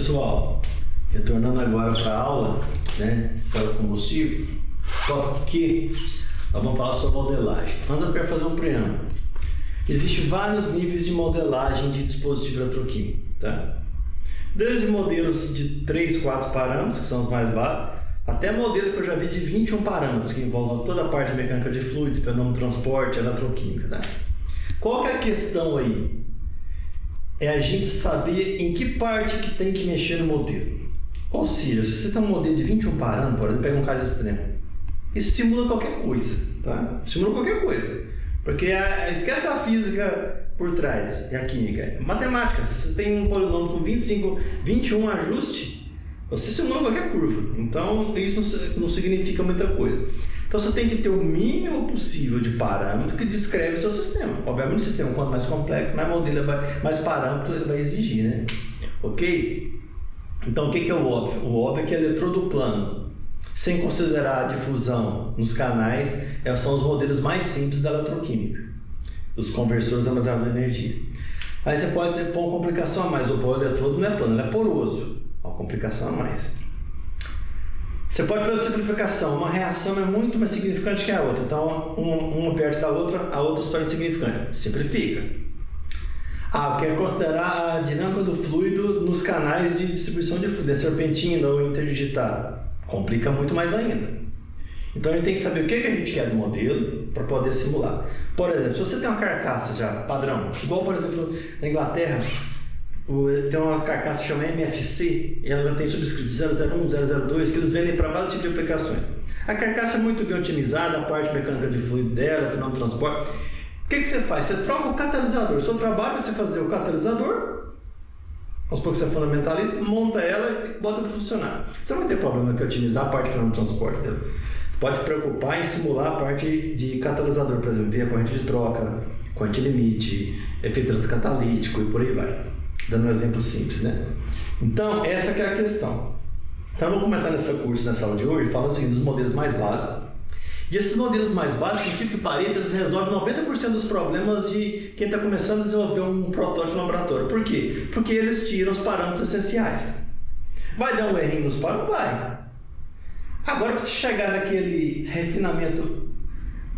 pessoal, retornando agora para a aula, né, célula combustível, só que nós vamos falar sobre modelagem. Antes eu quero fazer um preâmbulo. Existem vários níveis de modelagem de dispositivo eletroquímico, tá? Desde modelos de 3, 4 parâmetros, que são os mais básicos, até modelo que eu já vi de 21 parâmetros, que envolve toda a parte de mecânica de fluidos, fenômeno de transporte, eletroquímica, tá? Qual que é a questão aí? É a gente saber em que parte que tem que mexer no modelo. Ou seja, se você tem um modelo de 21 parâmetros, por exemplo, pega um caso extremo, isso simula qualquer coisa, tá? Simula qualquer coisa. Porque esquece a física por trás, e a química. É matemática. Se você tem um polinômio com 25, 21 ajustes, você simula qualquer curva. Então, isso não significa muita coisa. Então, você tem que ter o mínimo possível de parâmetro que descreve o seu sistema. Obviamente, o sistema, quanto mais complexo, mais modelo, mais parâmetro ele vai exigir, né? Ok? Então, o que é o óbvio? O óbvio é que eletrodo plano, sem considerar a difusão nos canais, são os modelos mais simples da eletroquímica, os conversores armazenadores de energia. Aí você pode pôr uma complicação a mais. O eletrodo não é plano, ele é poroso. Uma complicação a mais. Você pode fazer simplificação. Uma reação é muito mais significante que a outra. Então, uma perto da outra, a outra se torna insignificante. Simplifica. Eu quero considerar a dinâmica do fluido nos canais de distribuição de fluido, serpentina ou interdigitado. Complica muito mais ainda. Então, a gente tem que saber o que a gente quer do modelo para poder simular. Por exemplo, se você tem uma carcaça já padrão, igual, por exemplo, na Inglaterra, tem uma carcaça que chama MFC, e ela tem subscrito 001, 002, que eles vendem para vários tipos de aplicações. A carcaça é muito bem otimizada, a parte mecânica de fluido dela, final de transporte. O que você faz? Você troca o catalisador. O seu trabalho é você fazer o catalisador, aos poucos você é fundamentalista, monta ela e bota para funcionar. Você não vai ter problema que otimizar a parte de final de transporte dela. Pode preocupar em simular a parte de catalisador, por exemplo, via corrente de troca, corrente limite, efeito catalítico e por aí vai. Dando um exemplo simples, né? Então, essa que é a questão. Então, vamos começar nesse curso, nessa aula de hoje, falando o seguinte, dos modelos mais básicos. E esses modelos mais básicos, por tipo que pareça, eles resolvem 90% dos problemas de quem está começando a desenvolver um protótipo no laboratório. Por quê? Porque eles tiram os parâmetros essenciais. Vai dar um errinho nos parâmetros? Vai. Agora, para você chegar naquele refinamento,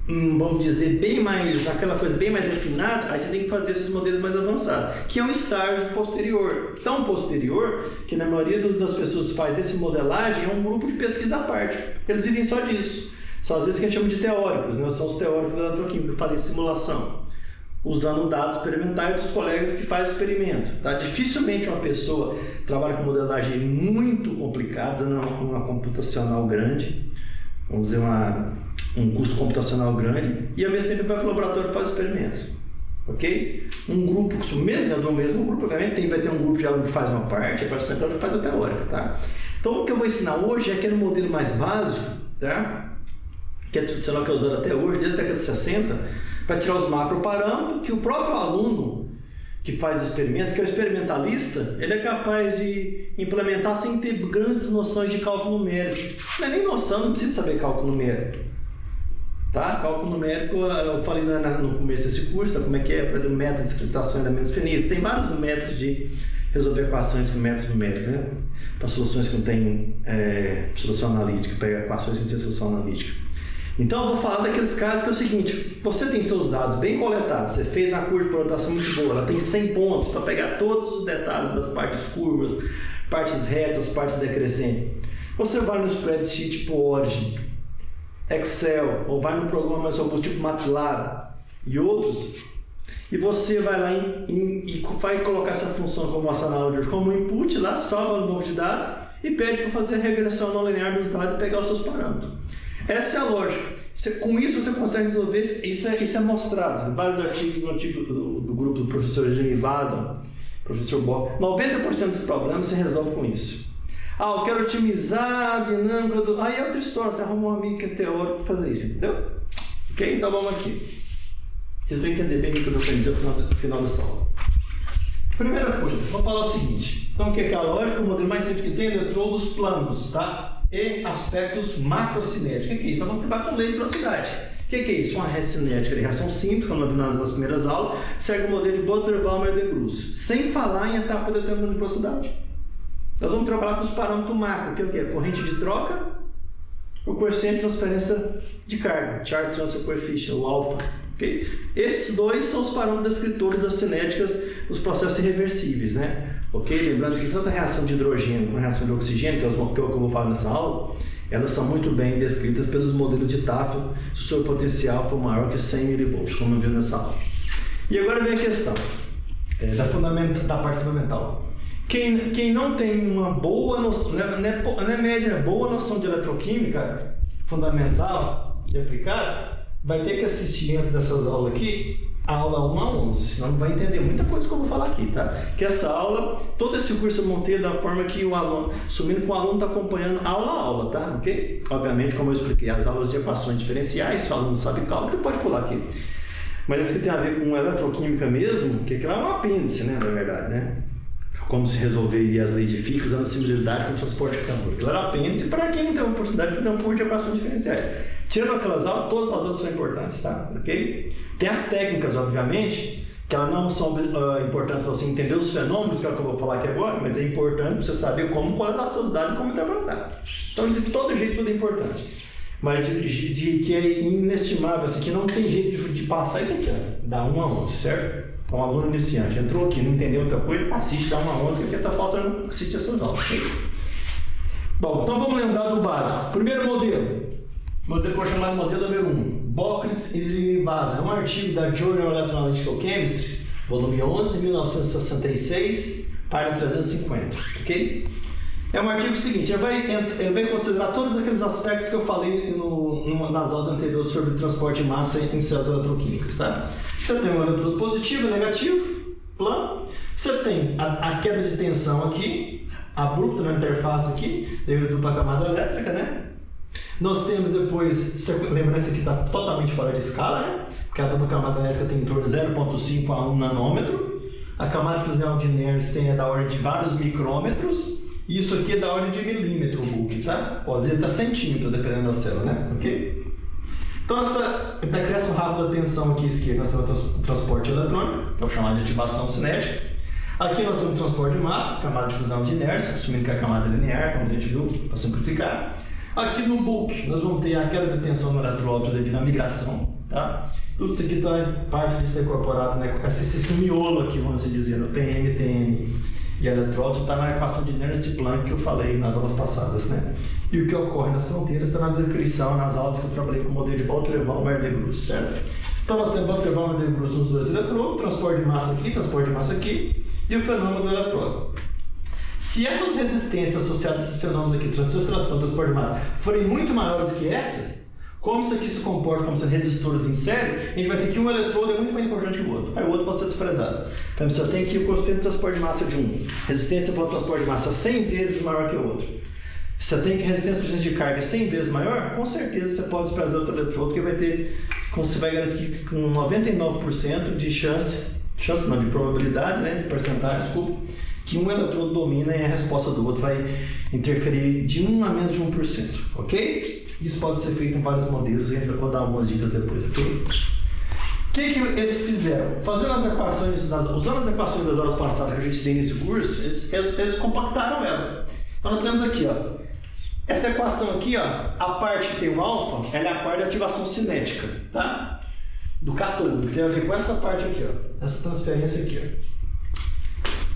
vamos dizer, bem mais, aquela coisa bem mais refinada, aí você tem que fazer esses modelos mais avançados, que é um estágio posterior. Tão posterior que na maioria das pessoas que faz esse modelagem é um grupo de pesquisa à parte. Eles vivem só disso. São às vezes que a gente chama de teóricos, né? São os teóricos da eletroquímica que fazem simulação, usando dados experimentais dos colegas que fazem experimento. Tá? Dificilmente uma pessoa trabalha com modelagem muito complicada, uma computacional grande, vamos dizer, um custo computacional grande, e ao mesmo tempo vai para o laboratório e faz experimentos. Ok? Um grupo, mesmo do mesmo grupo, obviamente vai ter um grupo de aluno que faz uma parte, a parte experimental que faz a teórica. Tá? Então o que eu vou ensinar hoje é aquele modelo mais básico, tá? Que é tradicional, que é usado até hoje, desde a década de 60, para tirar os macroparâmetros, que o próprio aluno que faz os experimentos, que é o experimentalista, ele é capaz de implementar sem ter grandes noções de cálculo numérico. Não é nem noção, não precisa saber cálculo numérico. Tá? Cálculo numérico, eu falei no começo desse curso, tá? Como é que é, por exemplo, método de discretização de elementos finitos. Tem vários métodos de resolver equações com métodos numéricos, né? Para soluções que não tem solução analítica, para equações que não tem solução analítica. Então, eu vou falar daqueles casos que é o seguinte: você tem seus dados bem coletados, você fez uma curva de programação muito boa, ela tem 100 pontos para pegar todos os detalhes das partes curvas, partes retas, partes decrescentes. Você vai no spreadsheet tipo Origin, Excel, ou vai no programa mais robusto tipo MATLAB e outros, e você vai lá e vai colocar essa função como aula como input lá, salva no banco de dados e pede para fazer a regressão não linear dos dados e pegar os seus parâmetros. Essa é a lógica. Com isso você consegue resolver, isso é mostrado em vários artigos no artigo do grupo do professor Jimmy Vaza, professor Bock. 90% dos problemas se resolve com isso. Eu quero otimizar a dinâmica do... Aí é outra história, você arruma um amigo que é teórico para fazer isso, entendeu? Ok? Então vamos aqui. Vocês vão entender bem o que eu vou dizer no final dessa aula. Primeira coisa, vou falar o seguinte. Então, o que é a lógica? O modelo mais simples que tem é eletrodos planos, tá? E aspectos macrocinéticos. O que é isso? Nós vamos trabalhar com lei de velocidade. O que é isso? Uma cinética de reação simples, como nós vimos nas primeiras aulas, segue o modelo de Butler-Valmer-de-Grus, sem falar em etapa determinada de velocidade. Nós vamos trabalhar com os parâmetros macro, que é o quê? Corrente de troca, o coeficiente de transferência de carga, Charge Transfer Coefficient, o alfa. Okay? Esses dois são os parâmetros descritores das cinéticas dos processos irreversíveis, né? Ok? Lembrando que tanto a reação de hidrogênio como a reação de oxigênio, que é o que eu vou falar nessa aula, elas são muito bem descritas pelos modelos de Tafel, se o seu potencial for maior que 100 mV, como eu vi nessa aula. E agora vem a questão da parte fundamental. Quem não tem uma boa noção, não é média, é boa noção de eletroquímica fundamental e aplicada, vai ter que assistir antes dessas aulas aqui, a aula 1 a 11, senão não vai entender muita coisa que eu vou falar aqui, tá? Que essa aula, todo esse curso eu montei da forma que o aluno, assumindo que o aluno está acompanhando aula a aula, tá? Ok? Obviamente, como eu expliquei, as aulas de equações diferenciais, se o aluno sabe cálculo, ele pode pular aqui. Mas isso que tem a ver com eletroquímica mesmo, que aquilo é um apêndice, né? Na verdade, né? Como se resolveria as leis de Fick usando a similitude com o transporte de calor. Aquilo era um apêndice para quem não tem a oportunidade de fazer um curso de equações diferenciais. Tirando aquelas aulas, todas as aulas são importantes, tá? Ok? Tem as técnicas, obviamente, que elas não são importantes para você entender os fenômenos, que é o que eu vou falar aqui agora, mas é importante para você saber como coletar seus dados e como interpretar. Então, de todo jeito, tudo é importante. Mas que é inestimável, assim, que não tem jeito de passar isso aqui, ó, da 1 a 11, certo? Um aluno iniciante entrou aqui, não entendeu outra coisa, assiste, dá uma 11, porque está faltando assistir essas aulas. Bom, então vamos lembrar do básico. Primeiro modelo que eu vou chamar de modelo número 1, Bockris e Srinivasa. É um artigo da Journal of Electroanalytical Chemistry, volume 11, 1966, página 350, ok? É um artigo seguinte, ele vai considerar todos aqueles aspectos que eu falei nas aulas anteriores sobre transporte de massa em células eletroquímicas, tá? Você tem um eletrodo positivo e negativo, plano. Você tem a queda de tensão aqui, abrupta na interface aqui, devido à dupla camada elétrica, né? Nós temos depois, lembrando isso aqui está totalmente fora de escala, né? Porque a dupla camada elétrica tem em torno de 0,5 a 1 nanômetro. A camada fusional de Nernst é da ordem de vários micrômetros. E isso aqui é da ordem de milímetro o Book, tá? Pode dizer até centímetro, dependendo da célula, né? Ok? Então, essa decréscimo rápido da tensão aqui à esquerda, nós temos o transporte eletrônico, que é o chamado de ativação cinética. Aqui nós temos o transporte de massa, camada de fusão de inércia, assumindo que é a camada linear, como a gente viu, para simplificar. Aqui no Book, nós vamos ter a queda de tensão no eletródo devido à migração, tá? Tudo isso aqui está em parte disso incorporado, né? Esse miolo aqui, vamos dizer, no PM, TM e eletródo, está na equação de Nernst-Planck que eu falei nas aulas passadas, né? E o que ocorre nas fronteiras está na descrição, nas aulas que eu trabalhei com o modelo de Boltzmann e Merle-Gross, certo? Então nós temos Boltzmann e Merle-Gross nos dois eletrodos, transporte de massa aqui, e o fenômeno do eletrodo. Se essas resistências associadas a esses fenômenos aqui, transferência eletrônica, transporte de massa, forem muito maiores que essas, como isso aqui se comporta como sendo resistores em série, a gente vai ter que um eletrodo é muito mais importante que o outro. Aí o outro pode ser desprezado. Então você tem que o coeficiente de transporte de massa de um, resistência para o transporte de massa 100 vezes maior que o outro. Você tem que a resistência de carga 100 vezes maior, com certeza você pode desprezar outro eletrodo, que vai ter, você vai garantir com 99% de chance não, de probabilidade, né, de porcentagem, desculpa, que um eletrodo domina e a resposta do outro vai interferir de 1 a menos de 1%, ok? Isso pode ser feito em vários modelos e a gente vai dar algumas dicas depois, ok? O que eles fizeram? Fazendo as equações, usando as equações das aulas passadas que a gente tem nesse curso, eles compactaram ela. Então nós temos aqui, ó, essa equação aqui, ó, a parte que tem o alfa, ela é a parte de ativação cinética, tá? Do cátodo, que tem a ver com essa parte aqui, ó, essa transferência aqui, ó.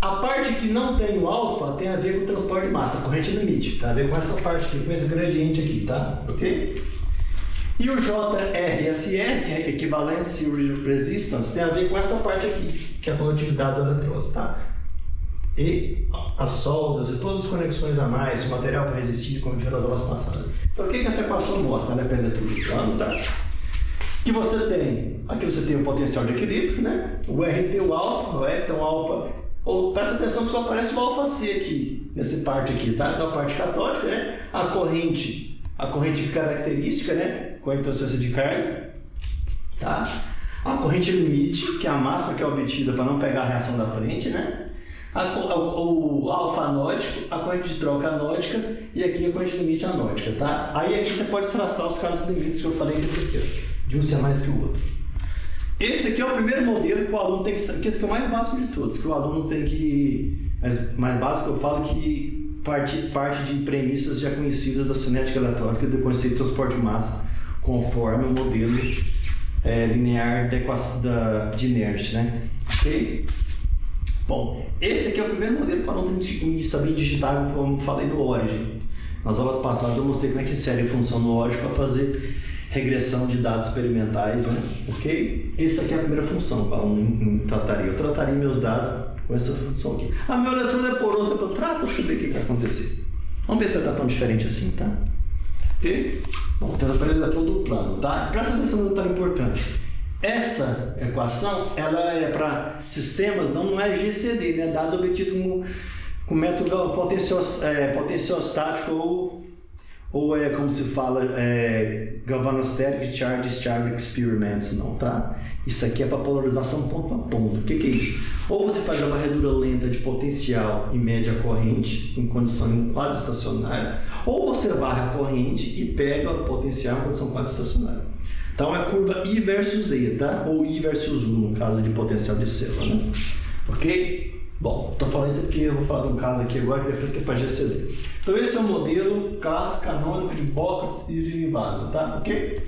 A parte que não tem o alfa tem a ver com o transporte de massa, corrente limite, tá? A ver com essa parte aqui, com esse gradiente aqui, tá? Ok? E o JRSR, que é Equivalence Resistance, tem a ver com essa parte aqui, que é a condutividade do eletrodo, tá? E as soldas e todas as conexões a mais, o material para resistir, como viu nas aulas passadas. Então o que essa equação mostra? Ela depende de tudo isso, tá? Que você tem, aqui você tem o potencial de equilíbrio, né? O R tem o alfa, o F tem o alfa. Presta atenção que só aparece o alfa C aqui, nessa parte aqui, tá? Então a parte catódica, né? A corrente característica, né? Com a transferência de carga, tá? A corrente limite, que é a máxima que é obtida para não pegar a reação da frente, né? O alfa anódico, a corrente de troca anódica e aqui a corrente limite anódica, tá? Aí aqui você pode traçar os casos limites que eu falei que esse aqui, ó, de um ser mais que o outro. Esse aqui é o primeiro modelo que o aluno tem que saber, que esse aqui é o mais básico de todos, que o aluno tem que... mais básico eu falo que parte de premissas já conhecidas da cinética eletrônica e do conceito de transporte de massa, conforme o modelo linear de Nernst, né? Ok? Bom, esse aqui é o primeiro modelo para não saber digitar, como falei no Origin. Nas aulas passadas eu mostrei como é que insere função no Origin para fazer regressão de dados experimentais, né? Ok? Essa aqui é a primeira função para trataria. Eu trataria meus dados com essa função aqui. Meu eletrodo é poroso, eu trato para saber o que vai acontecer. Vamos ver se vai estar tão diferente assim, tá? Ok? Bom, então para ele é todo plano, tá? Presta atenção no detalhe importante. Essa equação, ela é para sistemas, não é GCD, né? Dados obtidos com método potenciostático ou é como se fala, galvanostatic charge discharge experiments, não, tá? Isso aqui é para polarização ponto a ponto. O que é isso? Ou você faz a varredura lenta de potencial e média corrente em condição quase estacionária, ou você varre a corrente e pega o potencial em condição quase estacionária. Então é curva I versus E, tá? Ou I versus U, no caso de potencial de célula, né? Ok? Bom, estou falando isso aqui, eu vou falar de um caso aqui agora, que depois que é para GCD. Então esse é o modelo clássico canônico de Box e de Vasa, tá? Ok?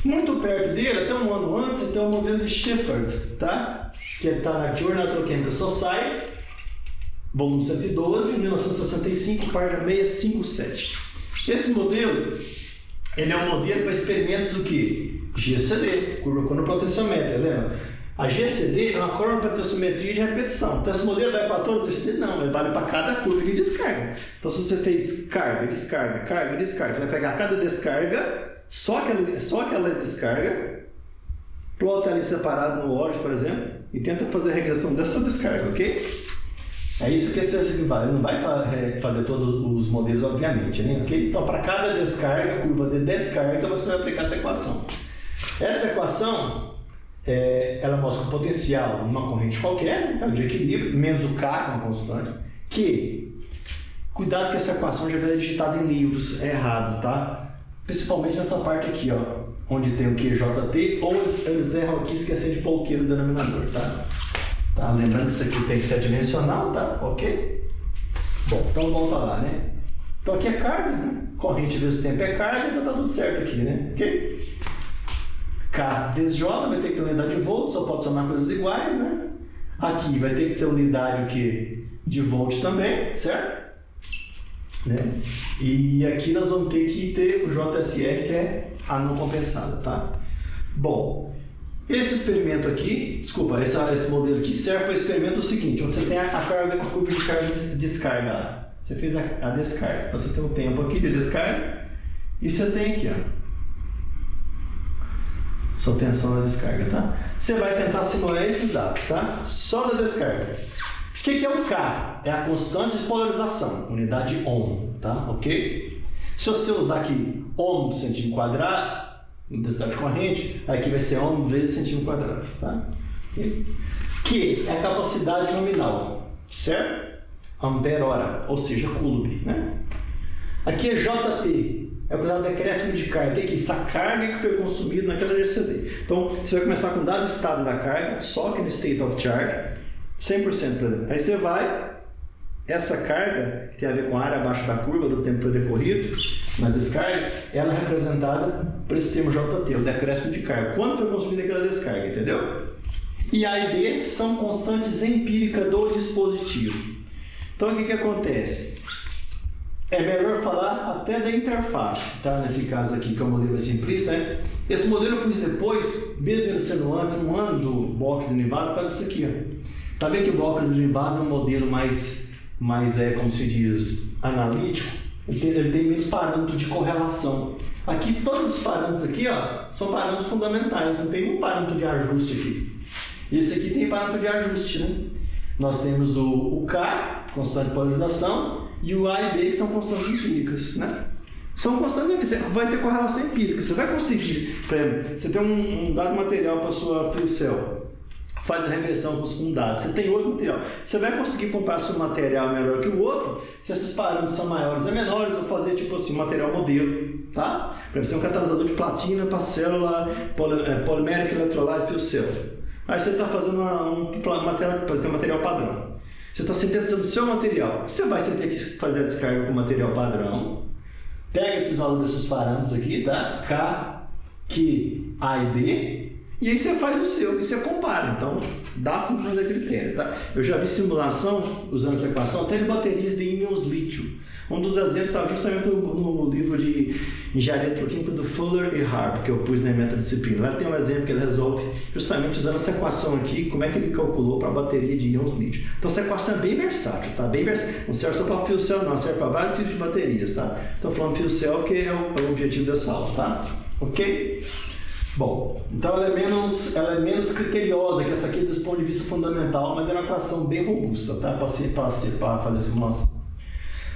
Muito perto dele, até um ano antes, tem o modelo de Shepard, tá? Que está na Journal Electrochemical Society, volume 112, 1965, página 657. Esse modelo, ele é um modelo para experimentos do que? GCD, curva cronopotenciométrica, lembra? A GCD é uma cronopotenciometria de repetição. Então esse modelo vai para todos os GCD? Não, ele vale para cada curva de descarga. Então se você fez carga, descarga, carga, descarga, você vai pegar cada descarga, só aquela descarga, plota ali separado no Origin, por exemplo, e tenta fazer a regressão dessa descarga, ok? É isso que esse vale. Ele não vai fazer todos os modelos, obviamente, né? Okay? Então, para cada descarga, curva de descarga, você vai aplicar essa equação. Essa equação, ela mostra o potencial numa corrente qualquer, né? De equilíbrio, menos o K, que é uma constante, que, cuidado que essa equação já vai digitada em livros, é errado, tá? Principalmente nessa parte aqui, ó, onde tem o QJT, ou eles erram aqui esquecendo de pôr o Q no denominador, tá? Tá? Lembrando que isso aqui tem que ser dimensional, tá? Ok? Bom, então volta lá, né? Então aqui é carga, né? Corrente vezes tempo é carga, então tá tudo certo aqui, né? Ok? K vezes J vai ter que ter unidade de volts, só pode somar coisas iguais, né? Aqui vai ter que ter unidade o quê? De volt também, certo? Né? E aqui nós vamos ter que ter o JSR, que é a não compensada, tá? Bom, esse experimento aqui, desculpa, esse modelo aqui serve para o experimento seguinte, onde você tem a carga, a curva de carga e descarga lá. Você fez a descarga, então você tem um tempo aqui de descarga e você tem aqui, ó, sua tensão na descarga, tá? Você vai tentar simular esses dados, tá? Só da descarga. O que é o K? É a constante de polarização, unidade ohm, tá? Ok? Se você usar aqui ohm por centímetro quadrado, intensidade de corrente, aqui vai ser ohm vezes centímetro quadrado, tá? Okay? Q é a capacidade nominal, certo? Ampere-hora, ou seja, coulomb, né? Aqui é JT, é o quantidade de decréscimo de carga, que é essa carga que foi consumida naquela GCD. Então, você vai começar com dado estado da carga, só que no state of charge, 100%, por exemplo. Aí você vai, essa carga, que tem a ver com a área abaixo da curva do tempo que foi decorrido, na descarga, ela é representada por esse termo JT, o decréscimo de carga. Quanto foi consumida aquela descarga, entendeu? E A e B são constantes empíricas do dispositivo. Então, o que acontece? É melhor falar até da interface, tá? Nesse caso aqui, que é o modelo simplista, né? Esse modelo eu pus depois, mesmo ele sendo antes, um ano do Box e Vasa, por causa disso aqui, ó. Tá vendo que o Box e Vasa é um modelo mais como se diz, analítico? Ele tem menos parâmetros de correlação. Aqui, todos os parâmetros aqui, ó, são parâmetros fundamentais, não tem nenhum parâmetro de ajuste aqui. Esse aqui tem parâmetro de ajuste, né? Nós temos o K, constante de polarização, e o A e B, que são constantes empíricas, né? São constantes, vai ter correlação empírica. Você vai conseguir, por exemplo, você tem um dado material para a sua fuel cell, faz a regressão com um dado, você tem outro material. Você vai conseguir comparar se o material é melhor que o outro, se esses parâmetros são maiores ou menores, ou fazer tipo assim, material modelo, tá? Por exemplo, você tem um catalisador de platina para célula polimérica eletrolite fuel cell. Aí você está fazendo um material padrão. Você está sintetizando o seu material. Você vai ter que fazer a descarga com o material padrão. Pega esses valores desses parâmetros aqui, tá? K, Q, A e B. E aí você faz o seu e você compara. Então, dá sim para fazer critério, tá? Eu já vi simulação, usando essa equação, até de baterias de íons lítio. Um dos exemplos está justamente no livro de Engenharia Eletroquímica do Fuller e Harp, que eu pus na metadisciplina. Lá tem um exemplo que ele resolve justamente usando essa equação aqui, como é que ele calculou para a bateria de íons lítio. Então essa equação é bem versátil, tá? Bem versátil. Não serve só para fio cell, não, serve para vários tipos de baterias, tá? Estou falando fio cell, que é o objetivo dessa aula, tá? Ok? Bom, então ela é menos criteriosa que essa aqui do ponto de vista fundamental, mas é uma equação bem robusta, tá? Para fazer a simulação.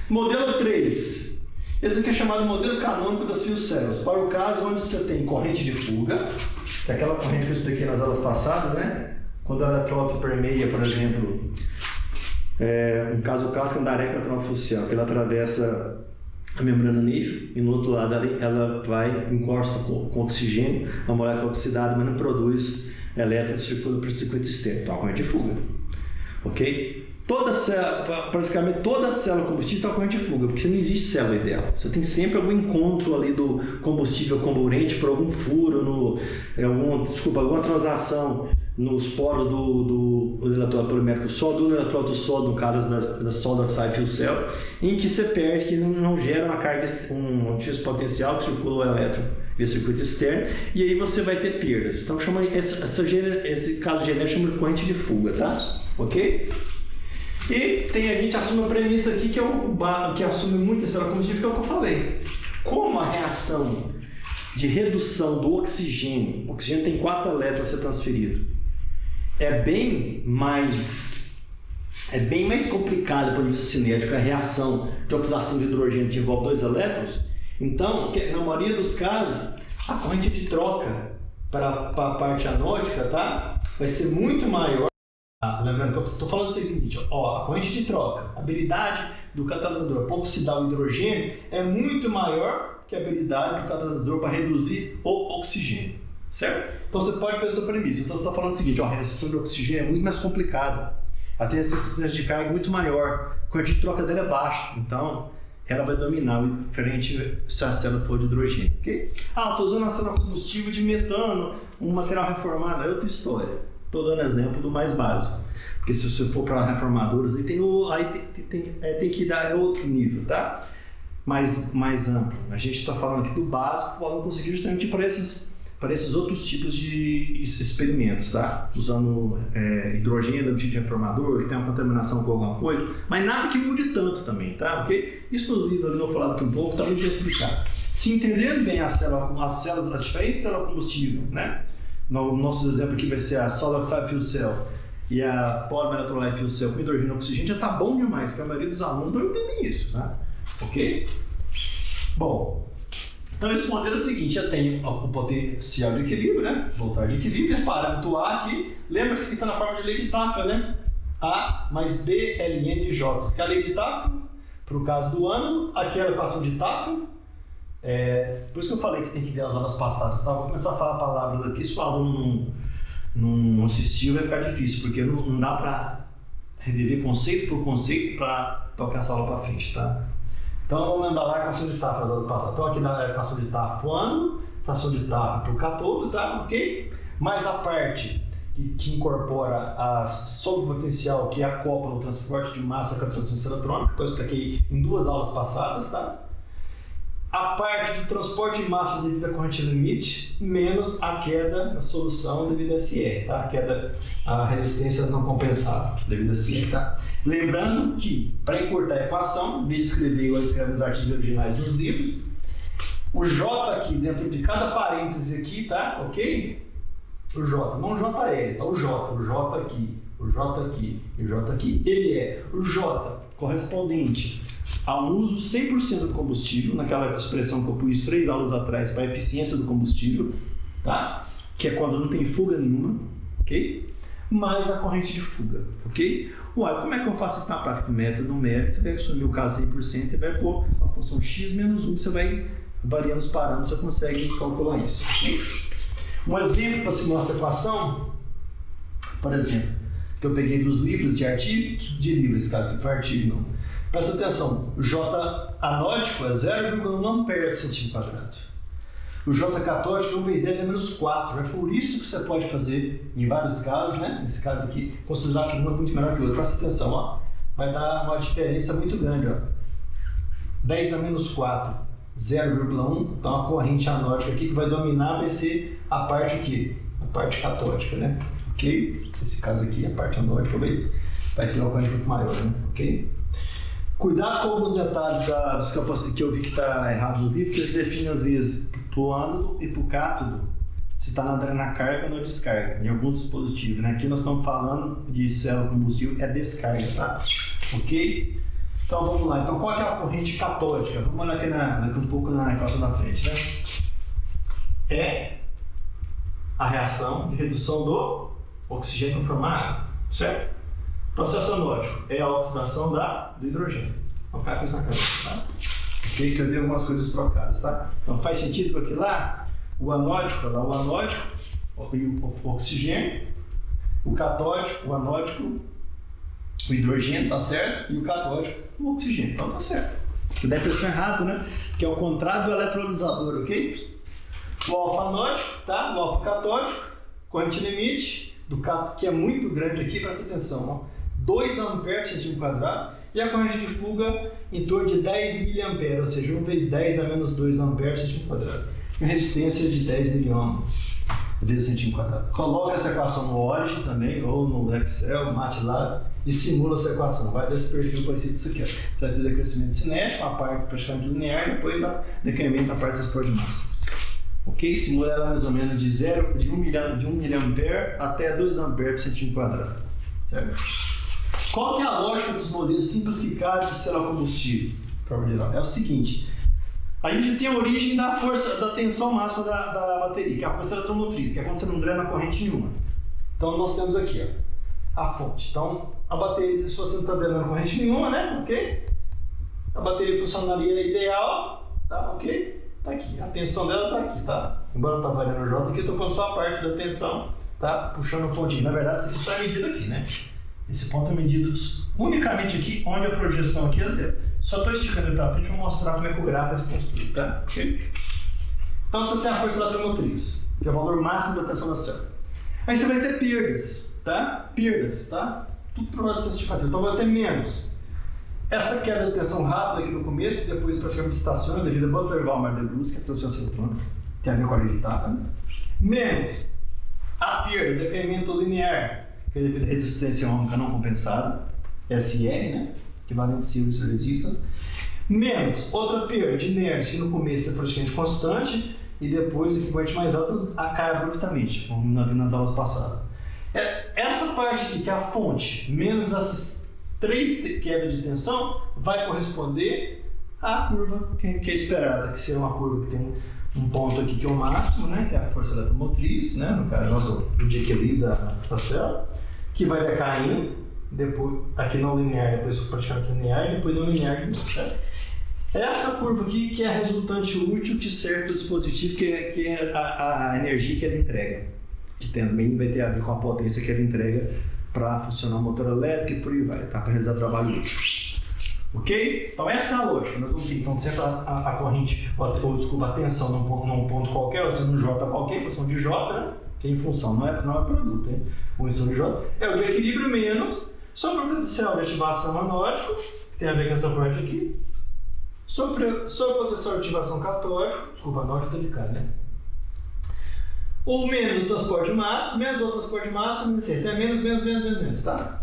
Modelo 3. Esse aqui é chamado modelo canônico das fio cells. Para o caso onde você tem corrente de fuga, que é aquela corrente que eu expliquei nas aulas passadas, né? Quando o eletródo permeia, por exemplo, um caso clássico da areia eletrofusial, que ela atravessa a membrana nífel e no outro lado ela vai encosta com oxigênio, a molécula oxidada, mas não produz elétron que circula pelo circuito externo. Então, a corrente de fuga. Ok? Praticamente toda célula combustível tem uma corrente de fuga, porque não existe célula ideal. Você tem sempre algum encontro ali do combustível comburente por algum furo, alguma transação nos poros do eletrodo polimérico sólido, do eletrodo sólido, no caso da solid oxide fuel cell, em que você perde, que não gera uma carga, um X potencial que circula o elétron via circuito externo, e aí você vai ter perdas. Então esse caso genérico chama de corrente de fuga, tá? Ok? E a gente assume a premissa aqui que assume muito essa combustível, que é o que eu falei. Como a reação de redução do oxigênio, o oxigênio tem 4 elétrons a ser transferido, é bem mais complicada do ponto de vista cinético a reação de oxidação de hidrogênio que envolve 2 elétrons. Então, na maioria dos casos, a corrente de troca para a parte anódica, tá? Vai ser muito maior. Lembrando que eu estou falando o seguinte, a corrente de troca, a habilidade do catalisador para oxidar o hidrogênio é muito maior que a habilidade do catalisador para reduzir o oxigênio, certo? Então você pode fazer essa premissa. Então você está falando o seguinte, a redução de oxigênio é muito mais complicada, ela tem resistência de carga muito maior, a corrente de troca dela é baixa, então ela vai dominar o diferente se a célula for de hidrogênio, ok? Estou usando a célula combustível de metano, um material reformado, é outra história. Estou dando exemplo do mais básico, porque se você for para reformadoras, aí tem que dar outro nível, tá? Mais amplo. A gente está falando aqui do básico, podem conseguir justamente para esses outros tipos de experimentos, tá? Usando hidrogênio no tipo de reformador, que tem uma contaminação com alguma coisa, mas nada que mude tanto também, tá? Ok? Isso nos livros ali eu vou falar daqui um pouco, tá muito bem explicado. Se entendendo bem as diferentes células combustível, né? No nosso exemplo aqui vai ser a solid oxide fuel cell e a polymer electrolyte fuel cell com hidrogênio e oxigênio, já está bom demais, porque a maioria dos alunos não entendem isso, tá? Ok? Bom, então esse modelo é o seguinte, já tem o potencial de equilíbrio, né? Voltar de equilíbrio, esse parâmetro A aqui, lembra-se que está na forma de lei de Tafel, né? A mais B ln de J, que é a lei de Tafel, para o caso do ânodo, aqui é a equação de Tafel. Por isso que eu falei que tem que ver as aulas passadas, tá? Vou começar a falar palavras aqui, se o aluno não assistiu vai ficar difícil, porque não dá para reviver conceito por conceito para tocar essa aula para frente, tá? Então vamos andar lá a equação de Tafel, as aulas passadas. Então aqui na equação de Tafel para o ânodo, equação de Tafel para o cátodo, tá? Ok? Mas a parte que incorpora a sobrepotencial, que acopla o transporte de massa com a transferência eletrônica, que eu expliquei em 2 aulas passadas, tá? A parte do transporte de massa devido à corrente limite, menos a queda na solução devido a SR, tá? A resistência não compensada devido a SR, tá? Lembrando que, para encurtar a equação, em vez de escrever igual eu escrevo nos artigos originais dos livros, o J aqui dentro de cada parêntese aqui, tá? Ok? O J, não o JL, tá? O J aqui, o J aqui e o J aqui. Ele é o J correspondente a um uso 100% do combustível, naquela expressão que eu pus 3 aulas atrás para a eficiência do combustível, tá? Que é quando não tem fuga nenhuma, ok? Mais a corrente de fuga, ok? Ué, como é que eu faço isso na prática? O método numérico, você vai assumir o caso 100% e vai pôr a função x menos 1, você vai variando os parâmetros, você consegue calcular isso, ok? Um exemplo para simular essa equação, por exemplo, que eu peguei dos livros de artigo, de livros, nesse caso aqui foi artigo não. Presta atenção, o J anódico é 0,1 ampere por centímetro quadrado. O J catódico 1 vezes 10 é menos 4. É por isso que você pode fazer, em vários casos, né? Nesse caso aqui, considerar que um é muito menor que o outro. Presta atenção, ó. Vai dar uma diferença muito grande, ó. 10 a menos 4, 0,1. Então a corrente anódica aqui que vai dominar vai ser a parte aqui, a parte catódica, né? Ok? Nesse caso aqui, a parte anódica vai ter uma corrente muito maior, né? Ok? Cuidado com alguns detalhes dos capacitantes que eu vi que está errado nos livros, que eles definem às vezes para o ânodo e para o cátodo, se está na carga ou na descarga, em alguns dispositivos, né? Aqui nós estamos falando de célula combustível, é descarga, tá? Ok? Então vamos lá, então qual que é a corrente catódica? Vamos olhar aqui daqui um pouco na equação da frente, né? É a reação de redução do oxigênio para formar água, certo? Processo anódico é a oxidação do hidrogênio. Vou colocar isso na cabeça, tá? Ok? Que eu dei algumas coisas trocadas, tá? Então faz sentido com aquilo lá? O anódico, o oxigênio, o catódico, o anódico, o hidrogênio, tá certo? E o catódico, o oxigênio. Então tá certo. Se der impressão errado, né? Que é o contrário do eletrolisador, ok? O alfa anódico, tá? O alfa catódico, corrente limite, que é muito grande aqui, presta atenção, ó. 2 amperes por centímetro quadrado e a corrente de fuga em torno de 10 miliamperes, ou seja, 1 vezes 10 a menos 2 amperes por centímetro quadrado. E resistência de 10 miliohms vezes centímetro quadrado. Coloca essa equação no Origin também, ou no Excel, MATLAB, e simula essa equação. Vai desse perfil parecido com isso aqui. Ó. Vai ter decrescimento cinético, uma parte praticamente linear, e depois decremento na parte do transporte de massa. Ok? Simula ela mais ou menos de 1 miliampere até 2 amperes por centímetro quadrado. Certo? Qual que é a lógica dos modelos simplificados de célula combustível? É o seguinte, a gente tem a origem da força, da tensão máxima da bateria, que é a força eletromotriz, que é quando você não drena corrente nenhuma. Então nós temos aqui, ó, a fonte. Então a bateria, se você não está drenando corrente nenhuma, né? Ok? A bateria funcionaria ideal, tá? Ok? Tá aqui, a tensão dela tá aqui, tá? Embora eu tá variando o J aqui, eu tô pondo só a parte da tensão, tá? Puxando o pontinho. Na verdade, isso aqui só é medido aqui, né? Esse ponto é medido unicamente aqui, onde a projeção aqui é zero. Só estou esticando ele para frente para mostrar como é que o gráfico se construi, tá? Okay? Então você tem a força eletromotriz, que é o valor máximo da tensão da célula. Aí você vai ter perdas, tá? Perdas, tá? Tudo processo estificativo. Então vai ter menos. Essa queda de tensão rápida aqui no começo, que depois praticamente estaciona devido a Butler-Wahlberg-de-Brus, que é a transferência eletrônica, tem a ver com a lei de Tafel, né? Menos a perda, decremento linear, que é devido à resistência ômica não compensada, SR, né? Equivalente Series Resistance, menos outra perda de inércia, que no começo é praticamente constante, e depois, a equivalente mais alta, cai abruptamente, como nós vimos nas aulas passadas. Essa parte aqui, que é a fonte, menos essas 3 quedas de tensão, vai corresponder à curva que é esperada, que será uma curva que tem um ponto aqui que é o máximo, né? Que é a força eletromotriz, né? No caso, o de equilíbrio da célula, que vai decaindo, depois, aqui não linear, depois praticamente linear, e depois não linear de novo, certo? Essa curva aqui que é a resultante útil que serve para o dispositivo, que é a energia que ele entrega, que também vai ter a ver com a potência que ele entrega para funcionar o motor elétrico e por aí vai, tá? Para realizar trabalho útil. Ok? Então essa é a lógica. Nós vamos ter então sempre a corrente, ou desculpa, a tensão num ponto qualquer, ou seja, num J qualquer, função de J, né? Que é em função, não é produto, hein? Função de J é o de equilíbrio menos sobre o potencial de ativação anódico, que tem a ver com essa parte aqui, sobre o potencial de ativação catódico, desculpa, anódico está de cá, né? Ou menos o transporte de massa, menos o transporte de massa, até menos, tá?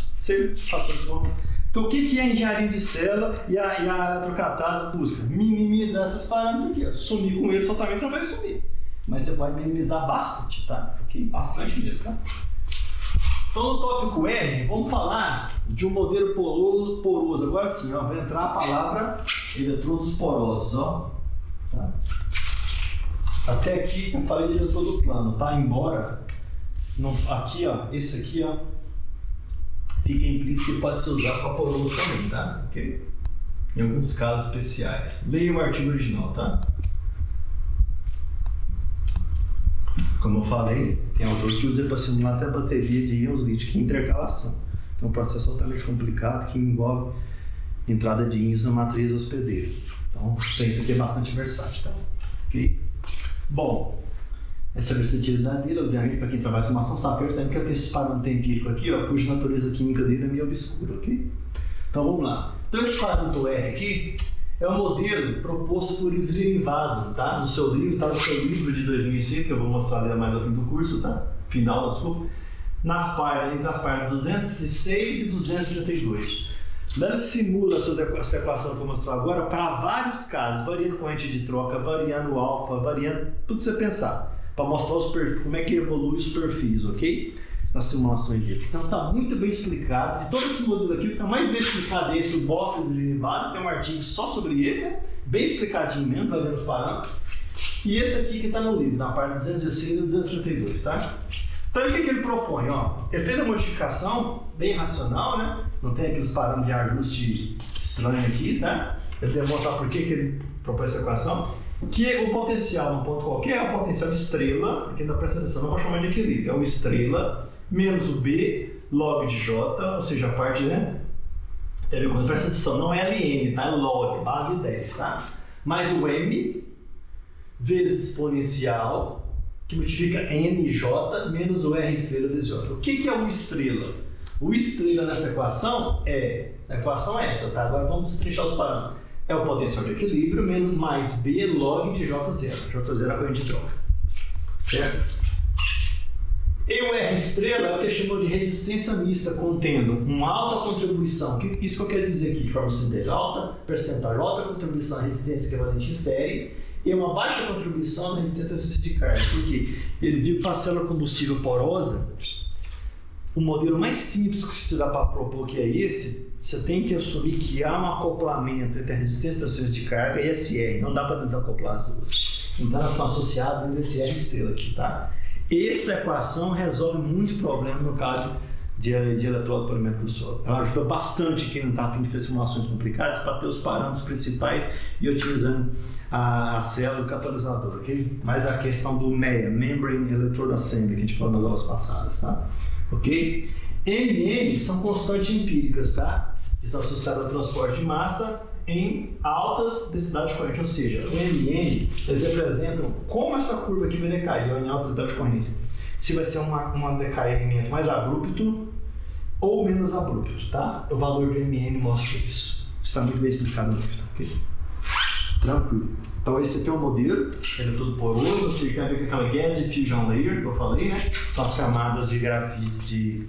Então o que é a engenharia de célula e a eletrocatálise busca? Minimizar esses parâmetros aqui, ó. Sumir com eles totalmente você não vai sumir, mas você pode minimizar bastante, tá? Ok? Bastante mesmo, tá? Então no tópico R, vamos falar de um modelo poroso. Agora sim, ó, vai entrar a palavra eletrodos porosos, ó. Tá? Até aqui eu falei de eletrodo plano, tá? Embora aqui, ó, esse aqui, ó, fica implícito que pode ser usado para poroso também, tá? Ok? Em alguns casos especiais. Leia o artigo original, tá? Como eu falei, tem autor que usa para simular até a bateria de íons lítio, que é intercalação, que é um processo altamente complicado que envolve entrada de íons na matriz hospedeira. Então, isso aqui é bastante versátil, tá? Ok? Bom, essa versatilidade dele, obviamente, para quem trabalha com formação sabe que tem esses parâmetros empíricos aqui, ó, cuja natureza química dele é meio obscura, ok? Então, vamos lá. Então, esse parâmetro R aqui é um modelo proposto por Srinivasan, tá? No seu livro, tá? No seu livro de 2006, que eu vou mostrar ali mais ao fim do curso, tá? Final, desculpa. Entre as páginas 206 e 232. Lá ele simula essa equação que eu vou mostrar agora para vários casos, variando corrente de troca, variando alfa, variando tudo que você pensar, para mostrar os perfis, como é que evolui os perfis, ok? Nas simulações dele. Então está muito bem explicado. De todo esse modelo aqui, está mais bem explicado esse, o Box Srinivasan, tem um artigo só sobre ele, né? Bem explicadinho mesmo, variando os parâmetros. E esse aqui que está no livro, na parte 216 e 232, tá? Então, o que ele propõe? Ó, ele fez a modificação bem racional, né? Não tem aqueles parâmetros de ajuste estranho aqui, tá? Ele demonstra por que ele propõe essa equação. Que o potencial num ponto qualquer é o potencial estrela, aqui dá presta atenção, não vou chamar de equilíbrio, é o estrela menos o B log de J, ou seja, a parte, né? Quando presta atenção, não é LN, tá? É log, base 10, tá? Mais o M vezes exponencial, que multiplica NJ menos o R estrela vezes J. O que é o estrela? O estrela nessa equação a equação é essa, tá? Agora vamos destrinchar os parâmetros. É o potencial de equilíbrio menos mais B log de J0. J0 é a corrente de troca. Certo? E o R estrela é o que chamou de resistência mista, contendo uma alta contribuição, isso que eu quero dizer aqui de forma sintética, alta percentual, alta contribuição à resistência equivalente em série, e uma baixa contribuição na resistência de carga, porque ele viu que para a célula combustível porosa, o modelo mais simples que se dá para propor que é esse, você tem que assumir que há um acoplamento entre a resistência da transferência de carga e SR, não dá para desacoplar as duas. Então elas estão associadas dentro desse R estrela aqui, tá? Essa equação resolve muito problema no caso de eletrodo polimérico do solo. Ela ajuda bastante quem não está a fim de fazer simulações complicadas para ter os parâmetros principais e otimizando a célula do catalisador, ok? Mas a questão do MEA, Membrane Electrode Assembly, que a gente falou nas aulas passadas, tá? Ok? MN são constantes empíricas, tá? Que estão associadas ao transporte de massa em altas densidades de corrente, ou seja, o MN, eles representam como essa curva aqui vai decair em altas densidades de corrente. Se vai ser um decaimento mais abrupto ou menos abrupto, tá? O valor do MN mostra isso. Está muito bem explicado no livro, ok? Tranquilo. Então esse aqui é o modelo, ele é todo poroso, ou seja, tem a ver com aquela gas diffusion layer que eu falei, né? São as camadas de grafite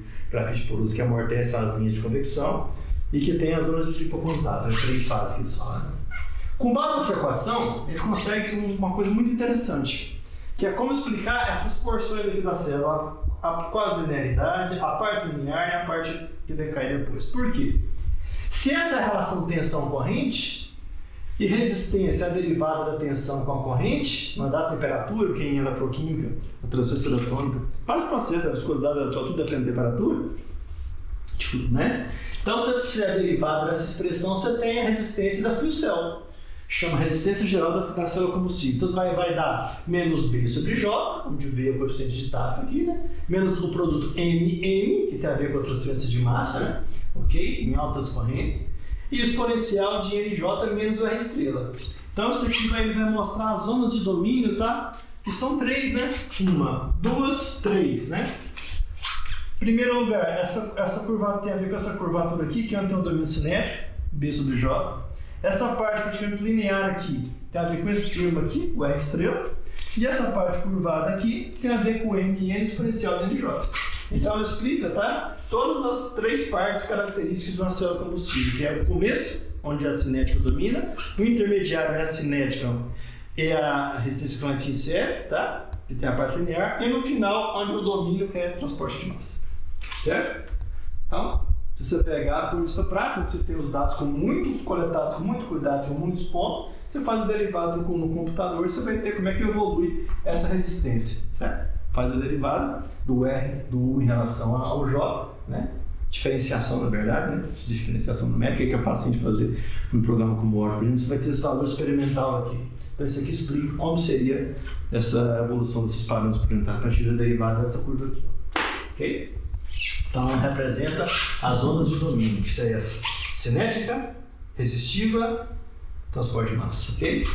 poroso que amortecem as linhas de convecção e que tem as zonas de triplo contato, as 3 fases que eles falam. Né? Com base nessa equação, a gente consegue uma coisa muito interessante, que é como explicar essas porções aqui da célula, a quase linearidade, a parte linear e a parte que decai depois. Por quê? Se essa é a relação tensão-corrente, e resistência é a derivada da tensão com a corrente, mandar a temperatura, quem é eletroquímica, a transferência eletrônica, vários processos, a viscosidade eletrônica, tudo depende da temperatura, né? Então, se você fizer a derivada dessa expressão, você tem a resistência da fuel cell, chama resistência geral da célula combustível. Então, vai dar menos B sobre J, onde o B é o coeficiente de TAF aqui, né? Menos o produto MN, que tem a ver com a transferência de massa, né? Ok? Em altas correntes. E o exponencial de NJ menos o R estrela. Então, isso aqui vai mostrar as zonas de domínio, tá? Que são 3, né? 1, 2, 3, né? Em primeiro lugar, essa curvatura tem a ver com essa curvatura aqui, que é onde tem o domínio cinético, B sobre J. Essa parte praticamente linear aqui tem a ver com esse termo aqui, o R estrela. E essa parte curvada aqui tem a ver com o MN exponencial de NJ. Então, ela explica, tá? Todas as 3 partes características de uma célula combustível, que é o começo, onde a cinética domina, o intermediário é a cinética e a resistência equivalente em série, tá? Que tem a parte linear, e no final, onde o domínio é transporte de massa. Certo? Então, se você pegar por vista prática, você tem os dados coletados com muito cuidado, com muitos pontos, você faz o derivado no computador, você vai ter como é que evolui essa resistência, certo? Faz a derivada do R, do U em relação ao J, né? Diferenciação, na verdade, né? Diferenciação numérica, que é fácil de fazer num programa como o Word. Por exemplo, você vai ter esse valor experimental aqui. Então isso aqui explica como seria essa evolução desses parâmetros por unidade a partir da derivada dessa curva aqui. Ok? Então ela representa as ondas de domínio, que seria essa cinética, resistiva, transporte de massa. Ok?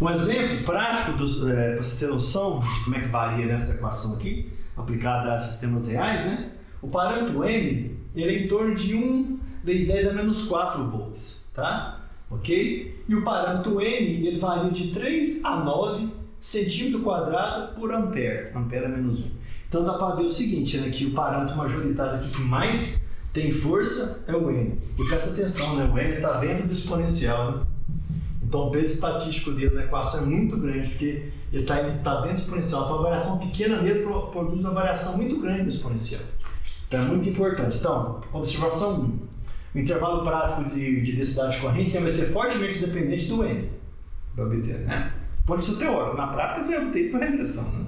Um exemplo prático para você ter noção de como é que varia nessa equação aqui, aplicada a sistemas reais, né? O parâmetro M ele é em torno de 1 vezes 10 a menos 4 volts, tá? Ok? E o parâmetro N ele varia de 3 a 9 centímetro quadrado por ampere. Ampere é menos 1. Então dá para ver o seguinte, né? Que o parâmetro majoritário aqui que mais tem força é o N. E presta atenção, né? O N está dentro do exponencial, né? Então o peso estatístico dele na equação é muito grande, porque ele está dentro do exponencial. Então a variação pequena nele produz uma variação muito grande no exponencial. Então é muito importante. Então, observação 1. O intervalo prático de densidade de corrente vai ser fortemente dependente do N. Para obter, né? Pode ser teórico. Na prática, você vai obter isso por regressão, né?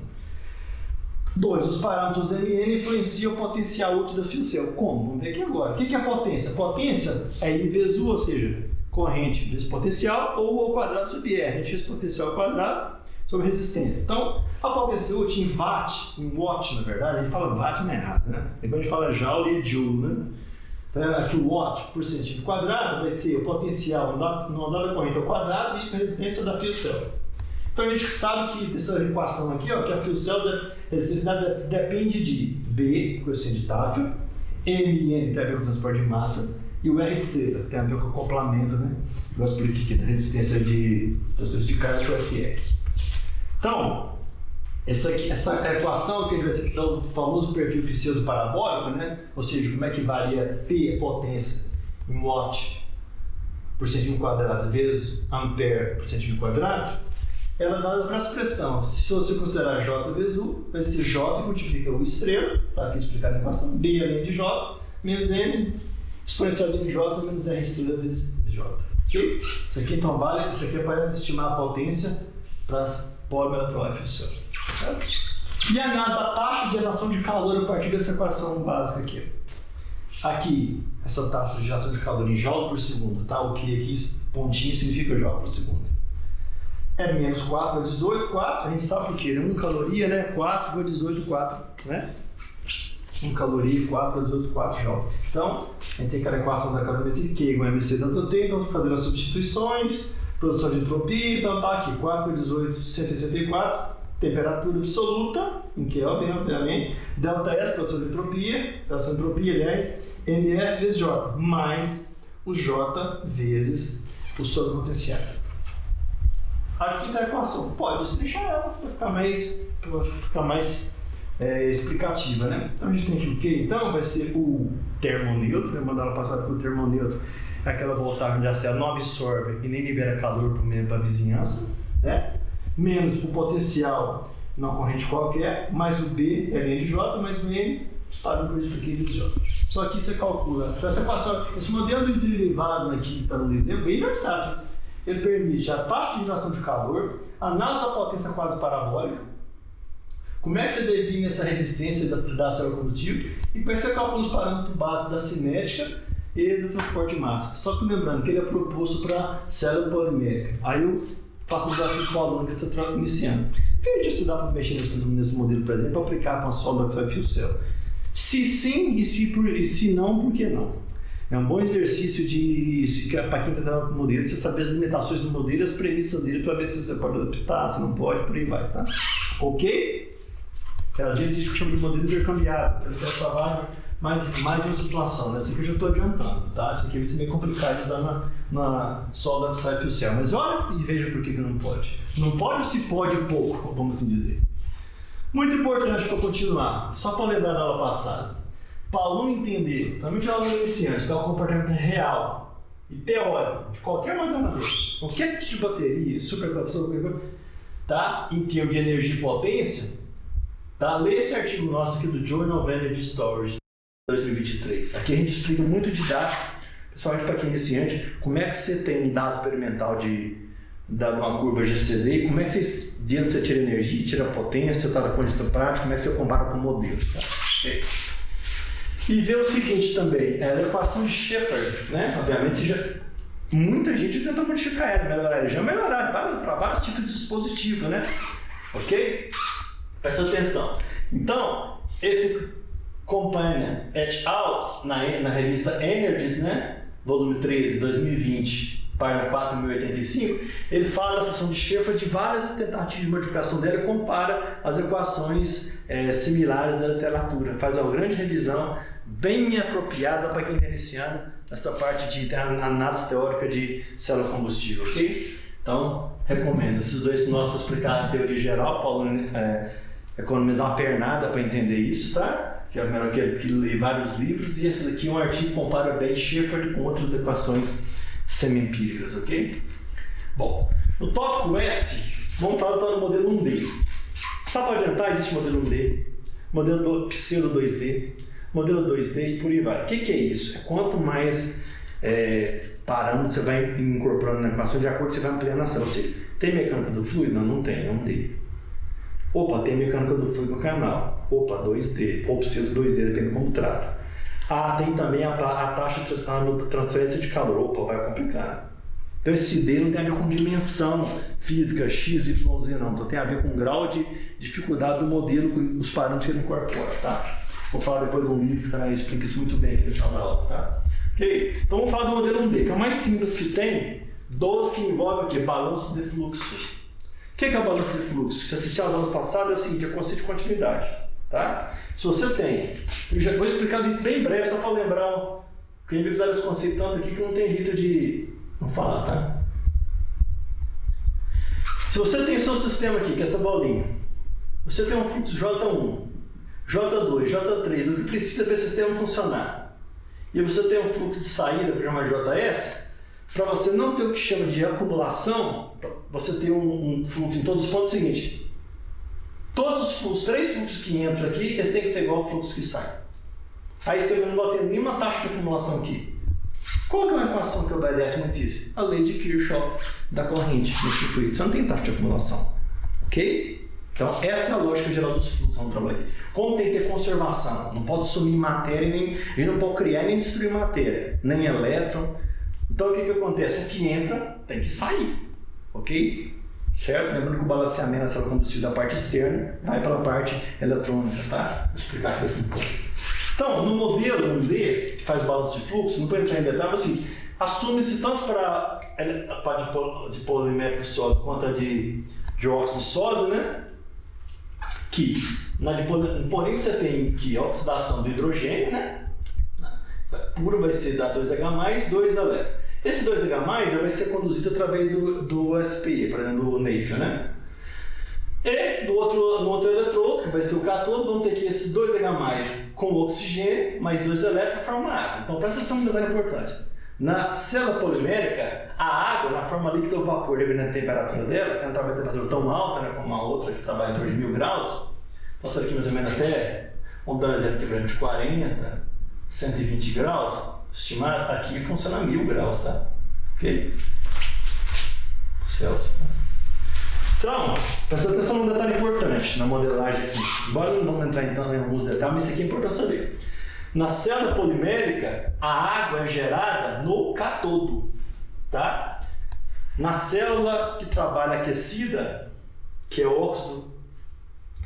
2. Os parâmetros MN influenciam o potencial útil da fio cell. Como? Vamos ver aqui agora. O que é a potência? A potência é I vezes U, ou seja, corrente vezes potencial, ou U ao quadrado sobre R. Vezes potencial ao quadrado sobre resistência. Então, a potência útil em watt, em watt, na verdade, ele fala watt, não é errado, né? Depois a gente fala joule e joule, né? Então, aqui o watt por centímetro quadrado vai ser o potencial no andar da corrente ao quadrado e a resistência da fio cell. Então, a gente sabe que dessa equação aqui, ó, que a fio cell da resistência depende de B, coeficiente de Tafel, MN tem a ver com o transporte de massa, e o R estrela tem a ver com o acoplamento, né? Eu expliquei aqui da resistência de carga para SR. Então, essa equação que a gente vai ter que dar o famoso perfil pseudo-parabólico, né? Ou seja, como é que varia P, potência, em watt por centímetro quadrado vezes ampere por centímetro quadrado, ela é dada para a expressão. Se você considerar J vezes U, vai ser J que multiplica U estrela, está aqui explicado na equação, B além de J, menos M, exponencial de MJ menos R estrela vezes J. Ok? Isso aqui então vale, isso aqui é para estimar a potência para as polielectrolyte fio cell. E a taxa de geração de calor a partir dessa equação básica aqui. Aqui, essa taxa de geração de calor em joule por segundo, tá? O que aqui, pontinho, significa joule por segundo. É menos 4 vezes 18, 4, a gente sabe por quê? 1 caloria, né? 4 vezes 18, 4, né? 1 caloria, 4 vezes 18, 4 joule. Então, a gente tem aquela equação da calorimetria, Q igual a MC tanto T, então fazendo as substituições, produção de entropia, então tá aqui, 4 vezes 18, 184, temperatura absoluta, em Kelvin, obviamente, delta S, produção de entropia, aliás, NF vezes J, mais o J vezes os sobrepotenciais. Aqui está a equação, pode estrechar ela para ficar mais explicativa, né? Então a gente tem aqui o Q, então vai ser o termoneutro, lembrando ela passada que o termoneutro é aquela voltagem de aceleração, não absorve e nem libera calor para a vizinhança, né? Menos o potencial numa corrente qualquer, mais o B é N de J, mais o N, estado por isso aqui de J. Só que você calcula, então essa equação, esse modelo do Zilli-Vaza aqui que está no livro é bem versátil. Ele permite a taxa de geração de calor, análise da potência quase parabólica, como é que você define essa resistência da célula combustível e como é que você calcula os parâmetros básicos da cinética e do transporte de massa. Só que lembrando que ele é proposto para célula polimérica. Aí eu faço um desafio para o aluno que está iniciando. Veja se dá para mexer nesse modelo, por exemplo, para aplicar para uma sólida fio cell. Se sim e se não, por que não? É um bom exercício para quem está trabalhando com o modelo, você saber as limitações do modelo e as premissas dele para ver se você pode adaptar, se não pode, por aí vai, tá? Ok? Porque às vezes a gente chama de modelo intercambiável, que você trabalha mais de uma situação, né? Isso aqui eu já estou adiantando, tá? Isso aqui vai ser meio complicado de usar na solda de fio cell, mas olha e veja por que não pode. Não pode ou se pode pouco, vamos assim dizer. Muito importante para continuar, só para lembrar da aula passada. Para o aluno entender, principalmente o aluno iniciante, que é o comportamento real e teórico de qualquer armazenador, qualquer tipo de bateria, supercapsula, tá? Em termos de energia e potência, tá? Lê esse artigo nosso aqui do Journal of Energy Storage 2023. Aqui a gente explica muito didático, principalmente para quem é iniciante, como é que você tem um dado experimental de uma curva GCD e como é que você tira energia, tira potência, está da condição prática, como é que você compara com o modelo, tá? E ver o seguinte também, a equação de Schaeffer, né? Obviamente muita gente tentou modificar ela, melhorar ela, já melhoraram para vários tipos de dispositivo, né? Ok? Presta atenção. Então, esse Companion et al. Na revista Energies, né? Volume 13, 2020, página 4085, ele fala da função de Schaeffer de várias tentativas de modificação dela e compara as equações similares da literatura. Faz uma grande revisão, bem apropriada para quem está iniciando essa parte de análise teórica de célula combustível, ok? Então, recomendo. Esses dois nós para explicar a teoria geral, Paulo economizar uma pernada para entender isso, tá? Que é melhor que ler vários livros, e esse daqui é um artigo que compara bem Schaeffer com outras equações semi-empíricas, ok? Bom, no tópico S, vamos falar do modelo 1D. Só para adiantar, existe modelo 1D, modelo pseudo 2D, modelo 2D e por aí vai. O que é isso? É quanto mais parâmetros você vai incorporando na equação, de acordo com você vai ampliando a célula. Ou seja, tem mecânica do fluido? Não, não tem, é 1D. Opa, tem mecânica do fluido no canal. Opa, 2D. Ou pseudo 2D, depende de como trata. Ah, tem também a taxa de transferência de calor. Opa, vai complicar. Então esse D não tem a ver com dimensão física, x, y, z, não. Então tem a ver com o grau de dificuldade do modelo, os parâmetros que ele incorpora, tá? Vou falar depois de um livro que explica isso muito bem aqui no final da aula, tá? Ok? Então vamos falar do modelo 1D, que é o mais simples que tem, dos que envolve o quê? Balanço de fluxo. O que é o balanço de fluxo? Se assistir às aulas passadas, é o seguinte, é o conceito de continuidade, tá? Se você tem, eu já vou explicar de bem breve, só para lembrar, porque a gente vai usar esse conceito tanto aqui que não tem jeito de não falar, tá? Se você tem o seu sistema aqui, que é essa bolinha, você tem um fluxo J1, J2, J3, o que precisa para esse sistema funcionar, e você tem um fluxo de saída, por exemplo, JS, para você não ter o que chama de acumulação, você tem um fluxo em todos os pontos, é o seguinte, todos os três fluxos que entram aqui, eles têm que ser igual ao fluxo que sai. Aí você não vai ter nenhuma taxa de acumulação aqui. Qual que é uma equação que obedece muito isso? A lei de Kirchhoff da corrente no circuito. Você não tem taxa de acumulação. Ok? Então, essa é a lógica geral dos fluxos. Vamos trabalhar aqui. Como tem que ter conservação? Não pode sumir matéria, a gente não pode criar nem destruir matéria, nem elétron. Então, o que acontece? O que entra tem que sair. Ok? Certo? Lembrando que o balanceamento da célula combustível da parte externa vai para a parte eletrônica, tá? Vou explicar aqui um pouco. Então, no modelo 1D, que faz o balanço de fluxo, não vou entrar em detalhe, mas assim, assume-se tanto para a parte de polimérico sólido quanto a de óxido sólido, né? Que na de polimérico você tem que a oxidação do hidrogênio, né? Puro vai ser da 2H+, 2 elétrons. Esse 2H+, vai ser conduzido através do SPE, por exemplo, do NEIF, né? E no outro eletrodo, que vai ser o cátodo, vamos ter aqui esses 2H+, com oxigênio, mais 2 elétrons, formam água. Então, presta atenção, um detalhe importante. Na célula polimérica, a água, na forma líquida ou vapor, dependendo da temperatura dela, que não trabalha em temperatura tão alta, né, como a outra que trabalha em torno de 1000 graus, posso aqui mais ou menos até, vamos dar um exemplo aqui, por exemplo, de 40, 120 graus, estimado, aqui funciona a 1000 graus, tá? Ok? Celsius. Então, presta atenção num detalhe importante na modelagem aqui. Embora não vamos entrar então em alguns detalhes, mas isso aqui é importante saber. Na célula polimérica, a água é gerada no cátodo, tá? Na célula que trabalha aquecida, que é óxido,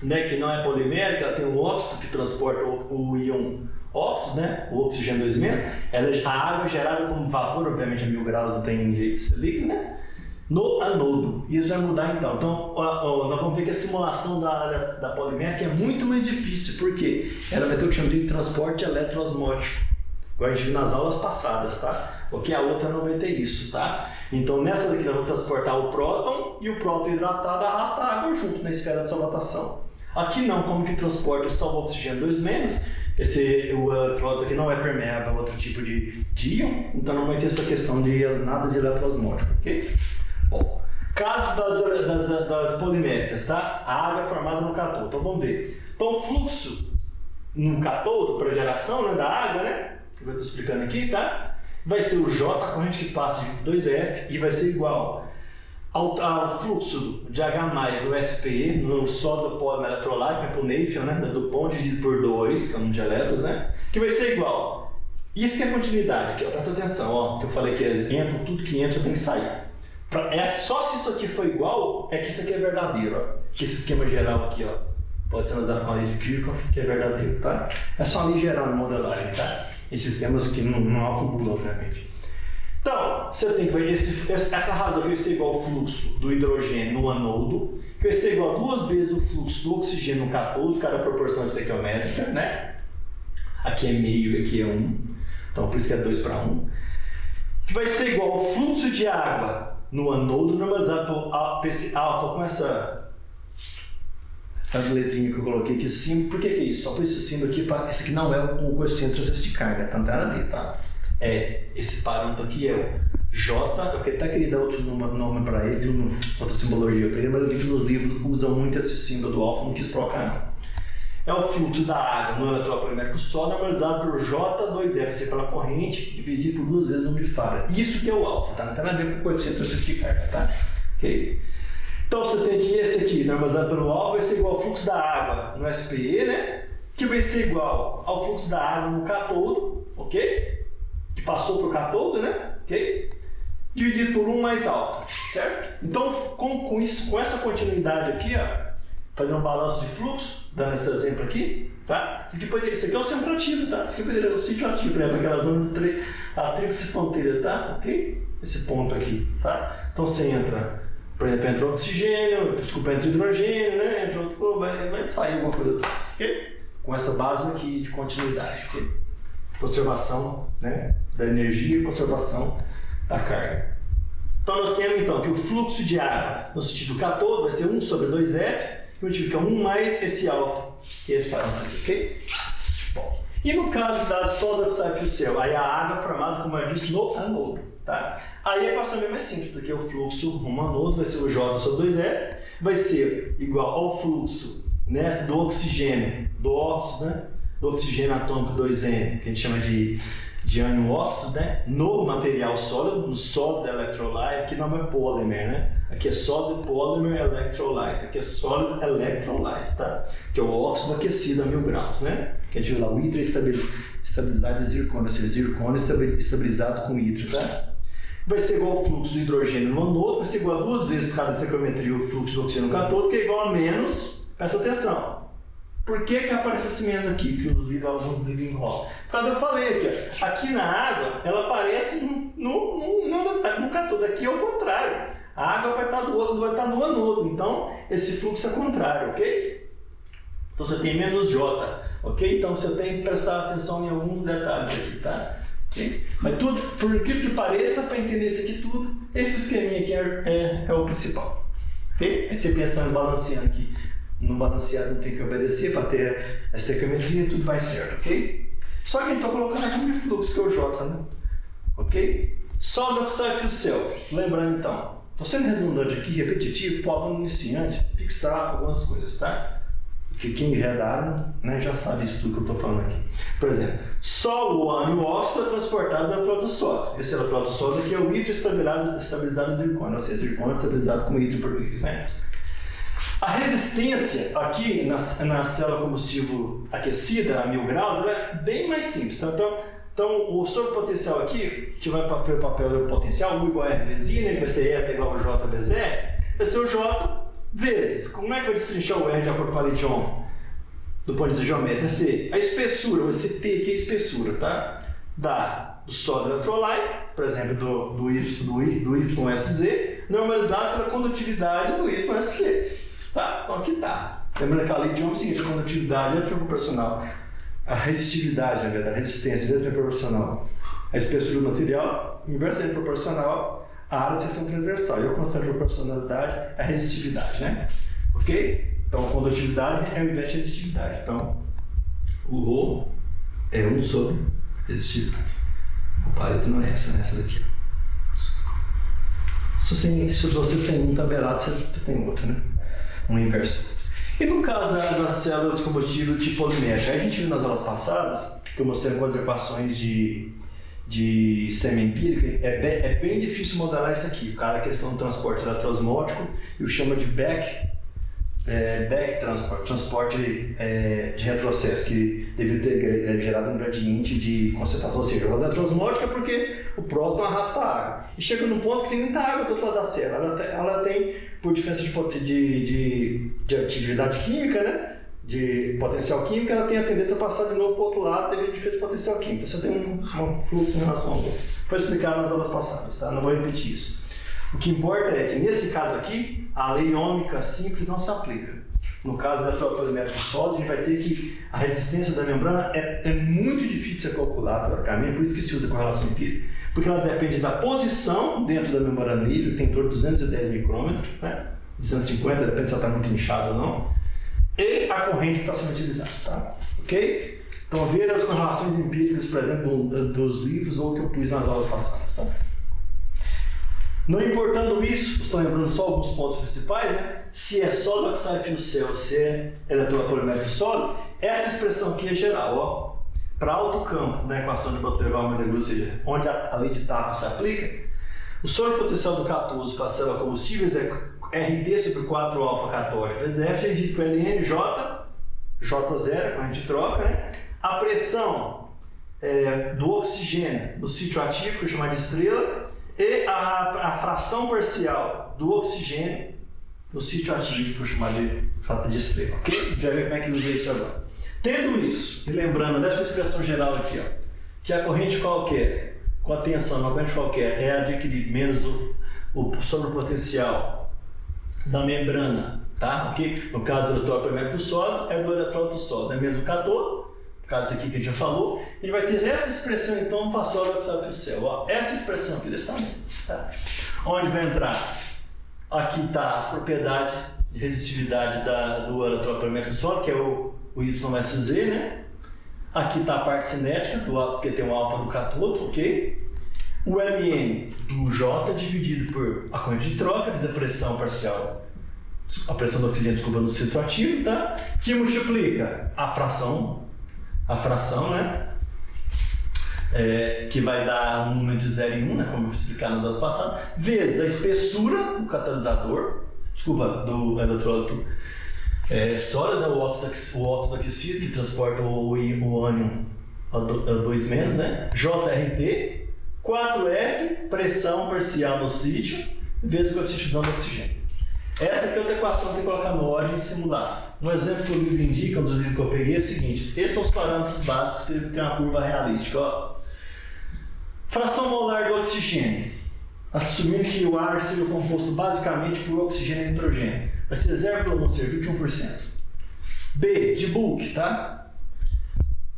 né, que não é polimérica, ela tem um óxido que transporta o íon óxido, né, o oxigênio 2-, a água é gerada como vapor, obviamente a 1000 graus não tem jeito de ser líquido, né? No anodo. Isso vai mudar então. Então, nós vamos ver que a simulação da polimérica é muito mais difícil, porque ela vai ter o que chama de transporte eletroosmótico, igual a gente viu nas aulas passadas, tá? Porque a outra não vai ter isso, tá? Então, nessa daqui nós vamos transportar o próton, e o próton hidratado arrasta a água junto na esfera de solvatação. Aqui não, como que transporta só o oxigênio 2-, o eletrodo aqui não é permeável a outro tipo de íon, então não vai ter essa questão de nada de eletroosmótico, ok? Bom, casos das poliméricas, tá? A água é formada no cátodo. Então vamos ver. Então o fluxo no cátodo para geração, né, da água, né? Que eu estou explicando aqui, tá? Vai ser o J, a corrente que passa de 2F, e vai ser igual ao fluxo de H+ no SPE, no sódio polímero eletrolyte, que é o NEIF, né? Do ponto dividido por 2, que é o número de elétrons, né? Que vai ser igual Isso que é continuidade, aqui, ó, presta atenção, ó, que eu falei que entra, tudo que entra tem que sair. Só se isso aqui for igual, é que isso aqui é verdadeiro, ó. Que esse esquema geral aqui, ó, pode ser usado com a lei de Kirchhoff, que é verdadeiro, tá? É só a lei geral de modelagem, tá? Esses sistemas que não acumulam, obviamente. Então, você tem que ver essa razão que vai ser igual ao fluxo do hidrogênio no anodo, que vai ser igual a 2 vezes o fluxo do oxigênio no catódo, cada proporção estequiométrica, né? Aqui é meio e aqui é 1. Então, por isso que é 2 para 1. Que vai ser igual ao fluxo de água no anodo normalizado por esse alfa com essa letrinha que eu coloquei aqui acima. Por que é isso? Só por esse símbolo aqui, esse aqui não é o coeficiente de transferência de carga, tá? Não tem nada a ver, tá? Esse parâmetro aqui é o J, eu até queria dar outro nome para ele, outra simbologia para ele, mas eu vi que nos livros usam muito esse símbolo do alfa, não quis trocar não. É o fluxo da água no eletropolimérico sólido normalizado por J2F, ser pela corrente, dividido por 2 vezes o número de Faraday. Isso que é o alfa, tá? Não tem nada a ver com o coeficiente de transferência de carga, tá? Ok? Então você tem que esse aqui, normalizado pelo alfa, vai ser igual ao fluxo da água no SPE, né? Que vai ser igual ao fluxo da água no catodo, ok? Que passou para o catodo, né? Ok? Dividido por 1 mais alfa, certo? Então, com essa continuidade aqui, ó, fazendo um balanço de fluxo, dando esse exemplo aqui, tá? Isso aqui é o centro ativo, tá? Isso aqui poderia ser o sítio ativo, por exemplo, aquela zona de a tríplice fronteira, tá? Ok? Esse ponto aqui, tá? Então você entra, por exemplo, entra oxigênio, desculpa, entra hidrogênio, né? Entra outro, vai sair alguma coisa, ok? Com essa base aqui de continuidade, ok? Conservação, né, da energia e conservação da carga. Então nós temos então que o fluxo de água no sentido catodo vai ser 1 sobre 2F, que multiplica 1 mais esse alfa, que é esse parâmetro aqui, ok? Bom, e no caso da solda que sai do céu, aí a água é formada, como eu disse, no anodo, tá? Aí a equação é mais simples, porque o fluxo rumo ao anodo vai ser o J sobre 2F, vai ser igual ao fluxo, né, do oxigênio, do óxido, né? Do oxigênio atômico 2N, que a gente chama de ânion óxido, né? No material sólido, no sólido electrolyte, que não é polymer, né? Aqui é sólido polymer electrolyte, aqui é sólido electrolyte, tá? Que é o óxido aquecido a 1000 graus, né? Que a gente usa o hidro estabilizado de zircônio, ou seja, zircônio estabilizado com hidro, tá? Vai ser igual ao fluxo do hidrogênio no anodo, vai ser igual a 2 vezes por causa da estequiometria o fluxo do oxigênio no catodo, que é igual a menos, presta atenção. Por que aparece esse menos aqui, que alguns livros enrolam? Por causa eu falei aqui, ó, aqui na água, ela aparece no catodo, aqui é o contrário. A água vai estar no anodo, então esse fluxo é contrário, ok? Então você tem menos J, ok? Então você tem que prestar atenção em alguns detalhes aqui, tá? Okay? Mas tudo, por incrível que pareça, para entender isso aqui tudo, esse esqueminha aqui é o principal, ok? Aí você pensando, balanceando aqui. No balanceado não tem que obedecer para ter a estequiometria, tudo vai certo, ok? Só que a gente está colocando aqui um fluxo que é o J, né? Ok? Solda que sai do céu. Lembrando então, estou sendo redundante aqui, repetitivo, para o aluno iniciante fixar algumas coisas, tá? Porque quem já é da área, né, já sabe isso tudo que eu estou falando aqui. Por exemplo, só o ânion óxido é transportado no eletrodo sólido. Esse eletrodo sólido aqui é o hidro estabilizado de zircônio, ou seja, zircônio estabilizado com hidro em português, né? A resistência aqui na célula combustível aquecida a 1000 graus ela é bem mais simples. Então o sobrepotencial aqui, que vai para o papel do potencial, U igual a R vezes I, né, que vai ser eta igual a J vezes R, vai ser o J vezes. Como é que vai destrinchar o R de acordo com a lei de Ohm? Do ponto de vista geométrico, vai ser a espessura, vai ser T aqui a espessura, tá? Do sólido electrolyte, por exemplo, do YSZ, normalizado pela condutividade do YSZ. Tá? Então aqui tá. Lembrando que a lei de Ohm é o seguinte, a condutividade é proporcional. A resistividade, na verdade, a resistência é proporcional. A espessura do material, inversamente proporcional à área de seção transversal. E a constante de proporcionalidade é a resistividade, né? Ok? Então a condutividade é o inverso de resistividade. Então o Rho é 1 sobre resistividade. O parede não é essa, né? Essa daqui. Se você tem um tabelado, você tem outro, né? Um inverso. E no caso das células de combustível tipo polimérica, a gente viu nas aulas passadas, que eu mostrei algumas equações de semi-empírica, é bem difícil modelar isso aqui. O cara, a questão do transporte eletroosmótico, eu chamo de back back transport, transporte de retrocesso, que deveria ter gerado um gradiente de concentração, ou seja, ela é transmótica porque o próton arrasta a água. E chega num ponto que tem muita água do outro lado da célula. Ela tem, por diferença de atividade química, né? De potencial químico, ela tem a tendência a passar de novo para o outro lado devido à diferença de potencial químico. Então você tem um fluxo em relação ao outro. Foi explicado nas aulas passadas, tá? Não vou repetir isso. O que importa é que, nesse caso aqui, a lei ômica simples não se aplica. No caso da polimétrico sólido, a gente vai ter que a resistência da membrana é muito difícil de calcular teoricamente, por isso que se usa correlação empírica, porque ela depende da posição dentro da membrana livre, que tem em torno de 210 micrômetros, né? 250, depende se ela está muito inchada ou não, e a corrente que está sendo utilizada, tá? Ok? Então, ver as correlações empíricas, por exemplo, dos livros ou que eu pus nas aulas passadas, tá? Não importando isso, estou lembrando só alguns pontos principais, né? Se é sólido oxide fio cell, se é eletrodo polimétrico sólido, essa expressão aqui é geral, ó. Para alto campo, na equação de Butler-Valmer-Lewis, ou seja, onde a lei de Tafel se aplica, o sólido potencial do catoso para a célula combustíveis é RT sobre 4 alfa catódico vezes F, dividido por LN, J, J0, quando a gente troca, né? A pressão do oxigênio no sítio ativo, que eu chamo de estrela, e a fração parcial do oxigênio no sítio ativo, que eu chamo de estrela. Ok? Já ver como é que usa isso agora. Tendo isso, e lembrando dessa expressão geral aqui, ó, que a corrente qualquer, com a tensão numa corrente qualquer, é a de equilíbrio menos o sobrepotencial da membrana, tá? Ok? No caso do eletrodo polimétrico sólido, é do eletrodo sólido, é menos o cator. Caso aqui que a gente já falou, ele vai ter essa expressão então para o sólido oxide fio cell, ó, essa expressão aqui desse tamanho, tá? Onde vai entrar, aqui está as propriedades de resistividade do eletrodo polimétrico sólido, que é o YSZ, né? Aqui está a parte cinética, porque tem um alfa do catodo, ok? O Ln do J dividido por a corrente de troca, vezes a pressão parcial, a pressão do oxigênio, desculpa, no sítio ativo, tá? Que multiplica a fração, né? Que vai dar um número de 0 e 1, né? Como eu vou explicar nas aulas passadas, vezes a espessura do catalisador, do eletrodo sólido, né? O óxido aquecido, que transporta o ânion O2-, né? JRT, 4F, pressão parcial no sítio, vezes o coeficiente de fusão do oxigênio. Essa aqui é outra equação que tem que colocar no ordem e simular. Um exemplo que o livro indica, um dos livros que eu peguei, é o seguinte: esses são os parâmetros básicos que você tem uma curva realística. Ó. Fração molar do oxigênio, assumindo que o ar seja composto basicamente por oxigênio e nitrogênio, vai ser 0,1, 21%. B, de bulk, tá?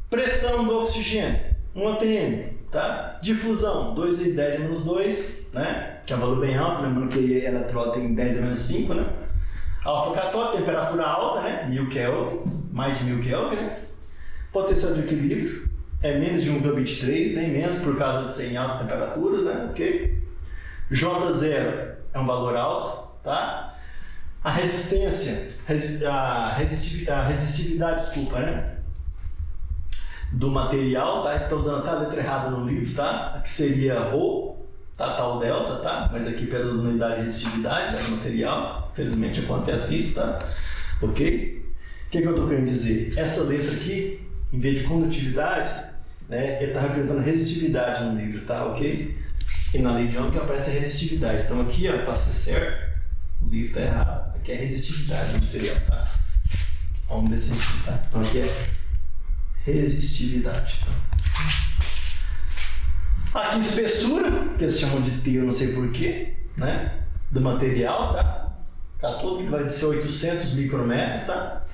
Pressão do oxigênio, 1 atm, tá? Difusão, 2 vezes 10 menos 2, né? Que é um valor bem alto, lembrando que eletrodo tem 10 a menos 5, né? Alfa catódico, temperatura alta, né? 1000 Kelvin, mais de 1000 Kelvin, né? Potencial de equilíbrio é menos de 1,23, nem menos por causa de ser em altas temperaturas, né? Ok? J0 é um valor alto, tá? A resistência, a resistividade, desculpa, né? Do material, tá? Estou usando até a letra errada no livro, tá? Aqui seria ρ. Tá o delta, tá? Mas aqui pelas unidades de resistividade, do material, infelizmente acontece isso, tá? Ok? O que eu estou querendo dizer? Essa letra aqui, em vez de condutividade, né, ele está representando resistividade no livro, tá? Ok? E na lei de Ohm que aparece a resistividade. Então aqui, ó, para ser certo, o livro está errado. Aqui é resistividade do material, tá? Vamos ver se a gente tá. Então aqui é resistividade, tá? Aqui espessura, que eles chamam de T, eu não sei porquê, né? Do material, tá? Catodo, que vai ser 800 micrômetros, tá?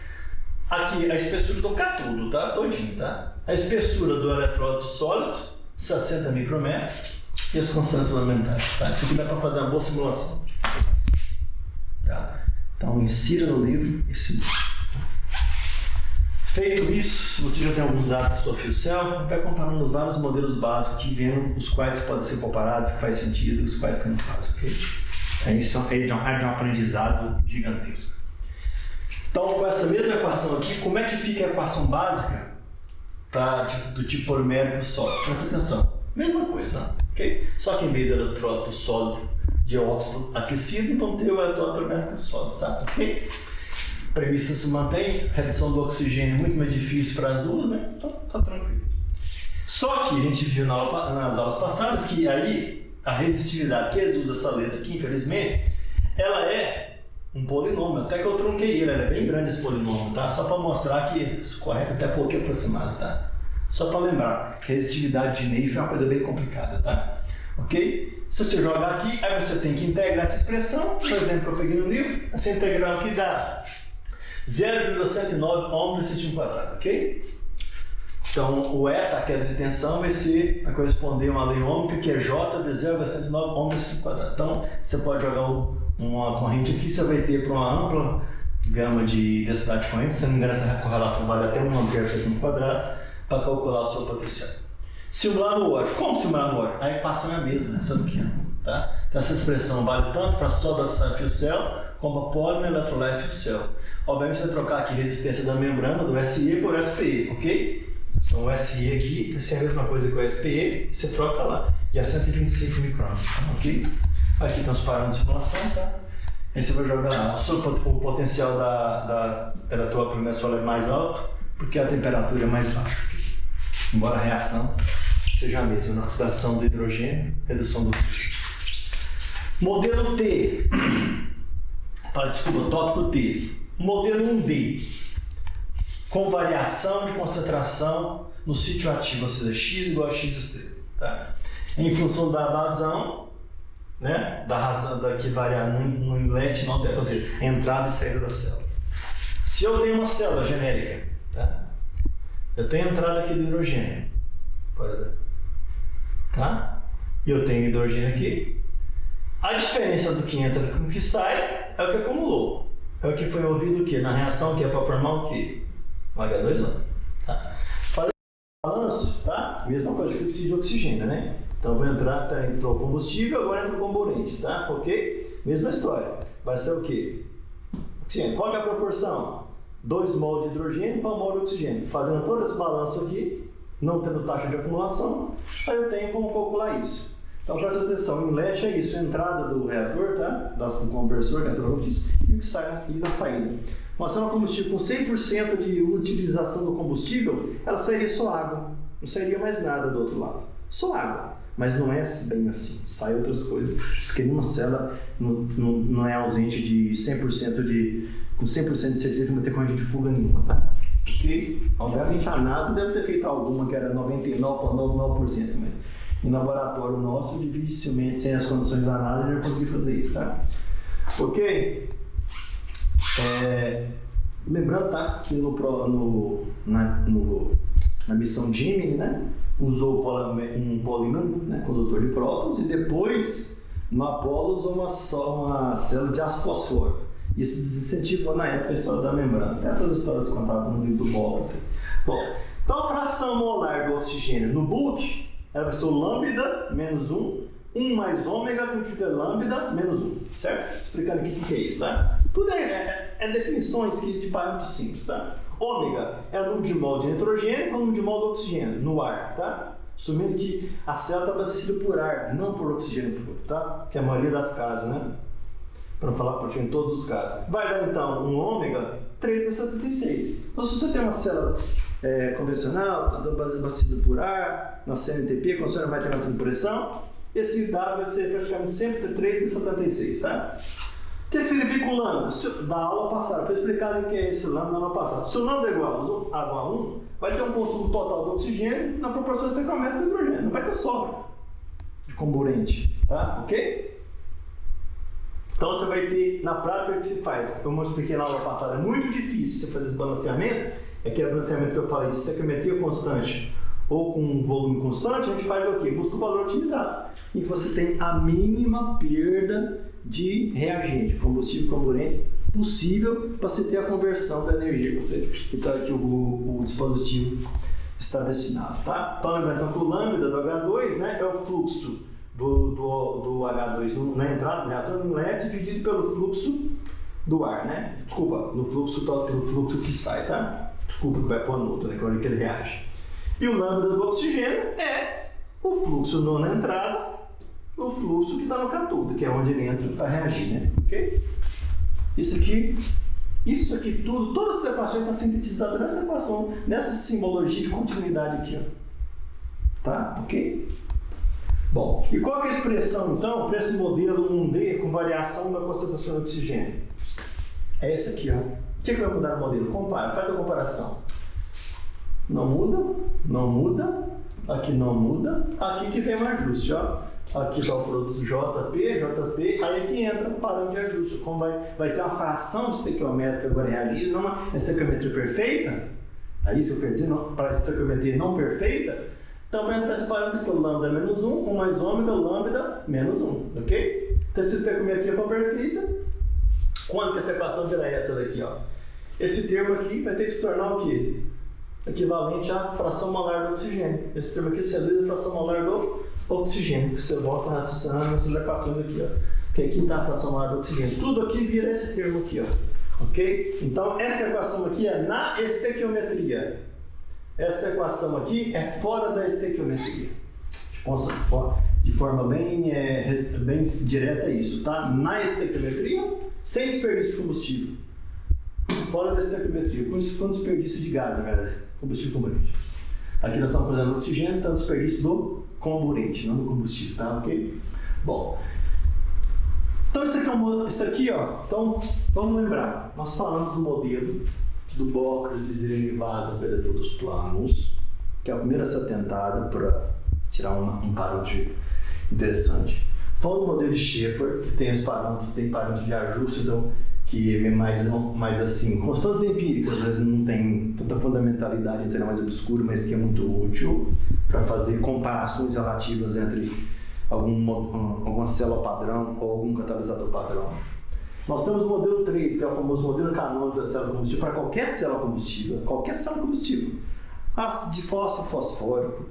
Aqui a espessura do catodo, tá? Todinho, tá? A espessura do eletrodo sólido, 60 micrômetros, e as constantes fundamentais, tá? Isso aqui dá para fazer uma boa simulação. Tá? Então, insira no livro e simula. Feito isso, se você já tem alguns dados do seu fio cell, vai comparando os vários modelos básicos e vendo os quais podem ser comparados, que faz sentido, os quais que não faz, ok? Isso é de um aprendizado gigantesco. Então, com essa mesma equação aqui, como é que fica a equação básica do tipo polimérico sólido? Presta atenção, mesma coisa, ok? Só que em vez do eletrodo sólido de óxido aquecido, vamos ter o eletrodo polimérico sólido, tá? Ok? A premissa se mantém, redução do oxigênio é muito mais difícil para as duas, né? Então tá tranquilo. Só que a gente viu nas aulas passadas que aí a resistividade, que eles usam essa letra aqui, infelizmente, ela é um polinômio, até que eu trunquei ele, é bem grande esse polinômio, tá? Só para mostrar que isso correto até pouquinho aproximado, tá? Só para lembrar que a resistividade de Neifeld é uma coisa bem complicada, tá? Ok? Se você jogar aqui, aí você tem que integrar essa expressão, por exemplo, que eu peguei no livro, essa integral aqui dá 0,109 ohms por centímetro quadrado, ok? Então, o eta, a queda de tensão, vai corresponder a uma lei ômica que é J de 0,109 ohms por centímetro quadrado. Então, você pode jogar uma corrente aqui, você vai ter para uma ampla gama de densidade de corrente, se não me engano, essa correlação vale até 1 ampere por centímetro quadrado, para calcular o seu potencial. Simular no Watt. Como simular no Watt? A equação é a mesma, essa daqui, tá? Então, essa expressão vale tanto para soda oxide fuel cell, como para polímero eletrolyte fuel cell. Obviamente, você vai trocar aqui a resistência da membrana, do SE, por SPE, ok? Então, o SE aqui vai ser a mesma coisa que o SPE, você troca lá, e é 125 micrômetros, ok? Aqui estão os parâmetros de simulação, tá? Aí você vai jogar lá. O potencial da eletrólise é mais alto, porque a temperatura é mais baixa. Embora a reação seja a mesma, na oxidação do hidrogênio, redução do oxigênio. Modelo T. Desculpa, tópico T. Modelo 1D. Com variação de concentração no sítio ativo, ou seja, x igual a x estrela. Tá? Em função da vazão, né? Da razão que varia no inlet, não tem, ou seja, entrada e saída da célula. Se eu tenho uma célula genérica, tá? Eu tenho a entrada aqui do hidrogênio, por exemplo, tá? E eu tenho hidrogênio aqui. A diferença do que entra com o que sai é o que acumulou. É o que foi ouvido o quê? Na reação que é para formar o quê? Um H2O. Tá? Fazer o balanço, tá? Mesma coisa que eu preciso de oxigênio, né? Então vou entrar, entrou combustível, agora entra o comburente, tá? Ok? Mesma história. Vai ser o quê? Oxigênio. Qual que é a proporção? 2 mol de hidrogênio para 1 mol de oxigênio. Fazendo todo esse balanço aqui, não tendo taxa de acumulação, aí eu tenho como calcular isso. Então presta atenção, o inlet é isso, a entrada do reator, tá? Do conversor, que é essa notícia, e o que sai e da saída. Uma célula combustível com 100% de utilização do combustível, ela sairia só água, não sairia mais nada do outro lado. Só água. Mas não é bem assim, sai outras coisas, porque nenhuma célula não é ausente de 100% com 100% de certeza que não tem corrente de fuga nenhuma, tá? Ok? Obviamente a NASA deve ter feito alguma que era 99,99%, mas em laboratório nosso, dificilmente, sem as condições da NASA, ele vai conseguir fazer isso, tá? Ok? Lembrando, tá? Que na missão Gemini, né? Usou um polímero, né, condutor de prótons, e depois no Apollo usou uma célula de ácido fosfórico. Isso desincentivou na época a história da membrana. Essas histórias contadas no livro do Bob. Bom, então a fração molar do oxigênio no bulk, ela vai ser o lambda menos 1, 1 mais ômega multiplica lambda menos 1, certo? Explicando aqui o que é isso, tá? Tudo é definições de parâmetros simples, tá? Ômega é o número de mol de nitrogênio com o número de mol do oxigênio no ar, tá? Assumindo que a célula está abastecida por ar, não por oxigênio puro, tá? Que é a maioria das casas, né? Para não falar por em todos os casos. Vai dar então um ômega 3,76. Então, se você tem uma célula convencional, abastecida por ar, na CNTP, quando você vai ter uma pressão, esse dado vai ser praticamente sempre 3,76, tá? O que significa o lambda? Da aula passada, foi explicado o que é esse lambda na aula passada. Se o lambda é igual a 1, vai ter um consumo total do oxigênio na proporção estequiométrica do hidrogênio. Não vai ter sobra de comburente, tá? Ok? Então você vai ter, na prática, o que se faz? Como eu expliquei na aula passada, é muito difícil você fazer esse balanceamento. Aquele balanceamento que eu falei de estequiometria constante ou com um volume constante, a gente faz o quê? Busca o valor otimizado, em que você tem a mínima perda de reagente, combustível, comburente, possível para você ter a conversão da energia que o dispositivo está destinado, tá? Então, lembrando que o lambda do H2, né, é o fluxo do H2 na entrada do reator no inlet dividido pelo fluxo do ar, né? Desculpa, no fluxo que sai, tá? Desculpa que vai pôr no outro, né? Que é onde ele reage. E o lambda do oxigênio é o fluxo na entrada, o fluxo que está no catodo, que é onde ele entra para reagir, né? Ok? Isso aqui Isso aqui tudo, todas as equações estão sintetizadas nessa equação, nessa simbologia de continuidade aqui, ó. Tá? Ok? Bom, e qual que é a expressão, então, para esse modelo 1D com variação da concentração de oxigênio? É esse aqui, ó. O que vai mudar no modelo? Compara, faz a comparação. Não muda, não muda, aqui não muda, aqui que tem um ajuste, ó. Aqui está o produto JP, aí aqui entra o parâmetro de ajuste. Como vai ter uma fração estequiométrica agora realizada, não uma estequiometria perfeita, é isso que eu quero dizer, não, para a estequiometria não perfeita, então vai entrar esse parâmetro aqui, o lambda menos 1, 1 mais ômega, lambda menos 1, ok? Então se a estequiometria for perfeita, quando que essa equação virar essa daqui, ó? Esse termo aqui vai ter que se tornar o quê? Equivalente à fração molar do oxigênio. Esse termo aqui se reduz à fração molar do oxigênio, que você volta raciocinando nessas equações aqui, ó. Porque aqui está a fração molar do oxigênio. Tudo aqui vira esse termo aqui, ó. Ok? Então, essa equação aqui é na estequiometria. Essa equação aqui é fora da estequiometria. De forma bem direta isso, tá? Na estequiometria, sem desperdício de combustível. Fora da estequiometria, com desperdício de gás, galera. Combustível comburente. Aqui nós estamos fazendo oxigênio, então desperdício do comburente, não do combustível, tá? Ok? Bom. Então isso aqui, ó. Então, vamos lembrar. Nós falamos do modelo do Bockris e Srinivasa operador dos planos, que é a primeira a ser tentada para tirar um parâmetro interessante. Falamos do modelo de Schaeffer, que tem parâmetros de ajuste, então, que é mais assim, constantes empíricas, às vezes não tem tanta fundamentalidade, então é mais obscuro, mas que é muito útil para fazer comparações relativas entre alguma célula padrão ou algum catalisador padrão. Nós temos o modelo 3, que é o famoso modelo canônico da célula combustível, para qualquer célula combustível. Ácido de fósforo, fosfórico,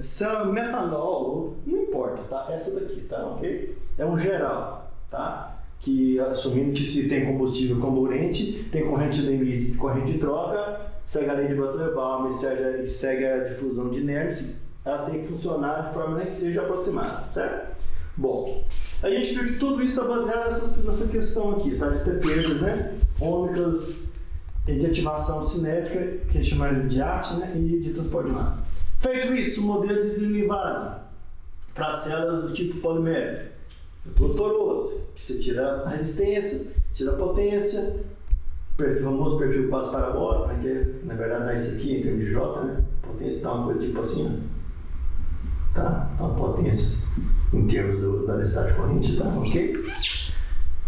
célula metanol, não importa, tá? Essa daqui, tá? Ok? É um geral, tá? Que assumindo que se tem combustível comburente, tem corrente de limite e corrente de troca, segue a lei de Butler-Baum e segue a difusão de Nernst, ela tem que funcionar de forma nem que seja aproximada, certo? Bom, a gente viu que tudo isso está baseado nessa questão aqui, tá? De ter perdas, né? Ômicas de ativação cinética, que é chamado de AT, né? E de transporte de nada. Feito isso, o modelo de Srinivasa para células do tipo polimérico. Tortuoso, que você tira a resistência, tira a potência, o famoso perfil quase parabólico, né, que na verdade dá isso aqui em termos de J, né? Potência tá uma coisa tipo assim, ó. Tá? Então a potência em termos da densidade de corrente, tá? Ok?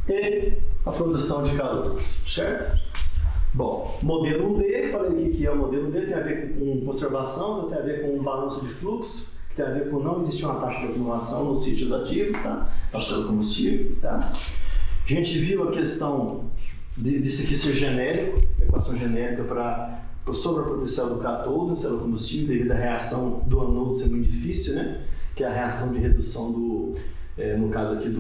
E a produção de calor, certo? Bom, modelo 1D, falei que é o modelo 1D, tem a ver com conservação, tem a ver com balanço de fluxo, tem a ver com não existir uma taxa de acumulação nos sítios ativos, tá? Da célula combustível, tá? A gente viu a questão disso aqui ser genérico, equação genérica para sobre a proteção do cátodo, célula combustível, devido à reação do anodo ser muito difícil, né? Que é a reação de redução no caso aqui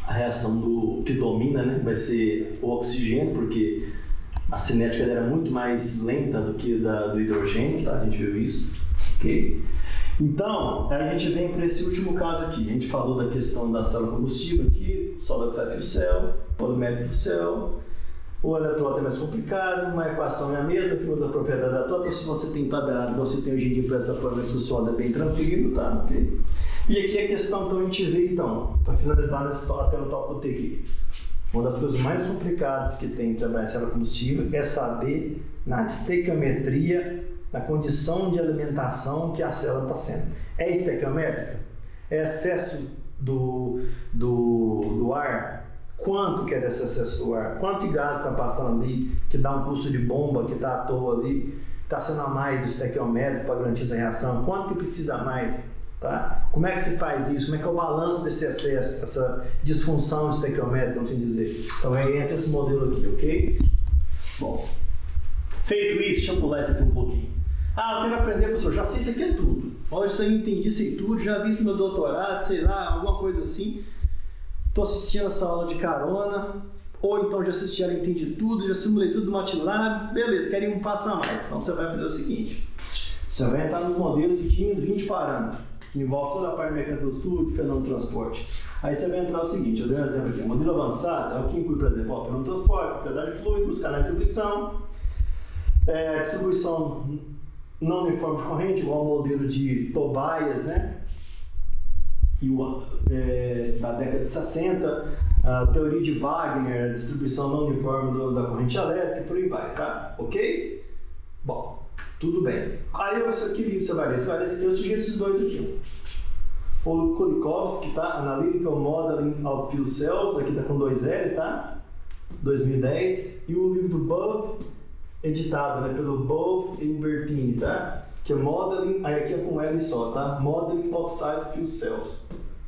a reação que domina, né? Vai ser o oxigênio, porque a cinética era muito mais lenta do que do hidrogênio, tá? A gente viu isso, ok? Então, a gente vem para esse último caso aqui. A gente falou da questão da célula combustível aqui, sólido fuel cell, polimérico cell. O eletrodo é mais complicado, uma equação é a mesma, que muda a propriedade da tópica. Se você tem tabelado, você tem o giro para o sólido, é bem tranquilo, tá? Okay? E aqui a questão, então, a gente vê, então, para finalizar até no tópico T aqui. Uma das coisas mais complicadas que tem em trabalhar célula combustível é saber, na estequiometria, na condição de alimentação que a célula está sendo. É estequiométrica? É excesso do ar? Quanto que é desse excesso do ar? Quanto de gás está passando ali, que dá um custo de bomba, que está à toa ali, está sendo a mais do estequiométrico para garantir essa reação? Quanto que precisa mais? Tá? Como é que se faz isso? Como é que é o balanço desse excesso, essa disfunção estequiométrica, vamos assim dizer? Então aí entra esse modelo aqui, ok? Bom, feito isso, deixa eu pular isso aqui um pouquinho. Ah, eu quero aprender, professor, já sei isso aqui é tudo. Olha, isso aí eu entendi, sei tudo, já vi isso no meu doutorado, sei lá, alguma coisa assim. Estou assistindo essa aula de carona, ou então já assisti ela, entendi tudo, já simulei tudo no MATLAB, beleza, quero ir um passo a mais. Então você vai fazer o seguinte, você vai entrar nos modelos de 15, 20 parâmetros, que envolve toda a parte de mecânica do estudo, fenômeno de transporte. Aí você vai entrar o seguinte, eu dei um exemplo aqui, o modelo avançado é o que inclui, por exemplo, ó, no transporte, propriedade de fluidos, canal de distribuição, distribuição não uniforme de corrente, igual ao modelo de Tobias, né? Da década de 60, a teoria de Wagner, distribuição não uniforme da corrente elétrica, por aí vai, tá? Ok? Bom, tudo bem. Aí, que livro você vai ler? Você vai ler esse aqui, eu sugiro esses dois aqui. O Kulikovsky, tá? Analytical Modeling of Fuel Cells, aqui tá com 2L, tá? 2010. E o livro do Bove, editado, né, pelo Bove e Bertini, tá? Que é Modeling, aí aqui é com L só, tá? Modeling Oxide Fuel Cells,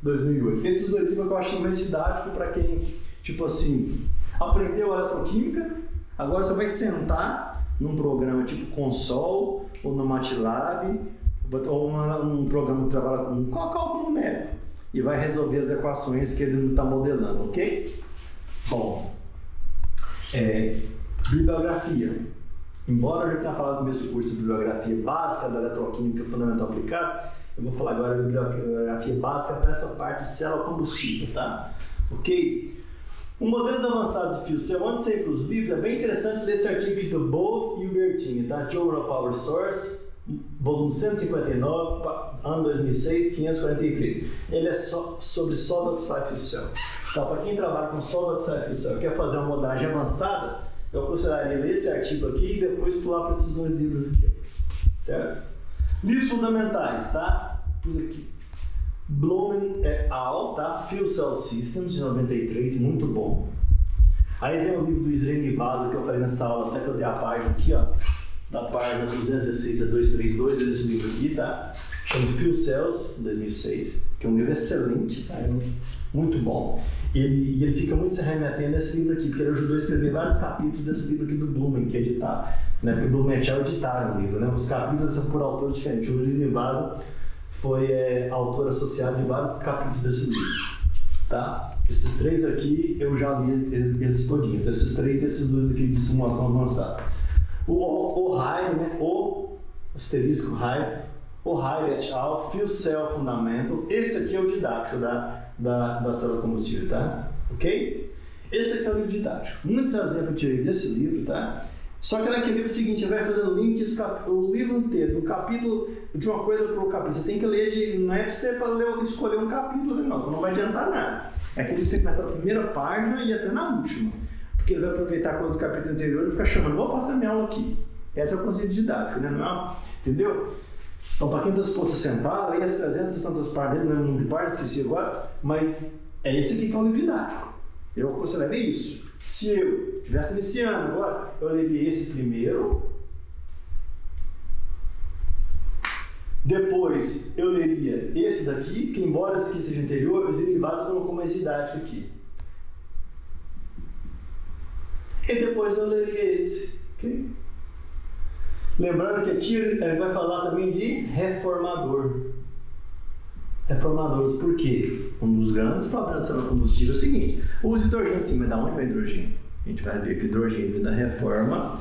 2008. Esses dois livros que eu achei mais didático para quem, tipo assim, aprendeu eletroquímica, agora você vai sentar num programa tipo Console ou no MATLAB, ou um programa que trabalha com cálculo numérico e vai resolver as equações que ele não está modelando, ok? Bom, bibliografia. Embora eu já tenha falado no começo do curso de bibliografia básica da eletroquímica fundamental aplicada, eu vou falar agora de bibliografia básica para essa parte de célula combustível, tá? Ok? O modelo avançado de fuel cell, antes de sair para os livros, é bem interessante ler esse artigo aqui do Bove e o Bertini, tá? Journal Power Source, volume 159, ano 2006, 543. Ele é sobre solid oxide fuel cell. Então, para quem trabalha com solid oxide fuel cell e quer fazer uma modelagem avançada, eu aconselharia ler esse artigo aqui e depois pular para esses dois livros aqui, certo? Livros fundamentais, tá? Pus aqui. Blumen et al, tá? Fuel Cell Systems, de 93, muito bom. Aí vem o livro do Srinivasa, que eu falei nessa aula, até que eu dei a página aqui, ó. Da página 216 a 232, desse livro aqui, tá? Chama Fuel Cells, 2006, que é um livro excelente, tá? Muito bom. E ele fica muito se remetendo a esse livro aqui, porque ele ajudou a escrever vários capítulos desse livro aqui do Blumen, que é editado, né? Porque o Blumen et al. Editaram o livro, né? Os capítulos são por autores diferentes. O Srinivasa foi autor associado de vários capítulos desse livro, tá? Esses três aqui eu já li eles todinhos, esses três e esses dois aqui de simulação avançada. O O'Reilly, né? O asterisco O'Reilly et al. Fuel Cell Fundamentals. Esse aqui é o didático da célula combustível, tá? Ok? Esse aqui é o livro didático. Muitos exemplos eu tirei desse livro, tá? Só que naquele livro seguinte, você vai fazendo links, o livro inteiro, do capítulo, de uma coisa para o capítulo. Você tem que ler, não é para você escolher um capítulo, não, você não vai adiantar nada. É que você tem que começar da primeira página e até na última. Porque ele vai aproveitar a coisa do capítulo anterior e ficar chamando, vou passar minha aula aqui. Esse é o conceito didático, né? Não, entendeu? Então, para quem está disposto a sentar, leia as 300 e tantas páginas, não é um número de páginas, esqueci agora, mas é esse aqui que é o livro didático. Eu aconselharia isso. Se eu estivesse iniciando agora, eu leria esse primeiro, depois eu leria esse daqui, que embora esse aqui seja anterior, o Srinivasa colocou mais didático aqui. E depois eu leria esse. Okay? Lembrando que aqui ele vai falar também de reformador. Reformadores, por quê? Um dos grandes problemas da combustível é o seguinte: usa hidrogênio sim, mas da onde vem hidrogênio? A gente vai ver que o hidrogênio vem da reforma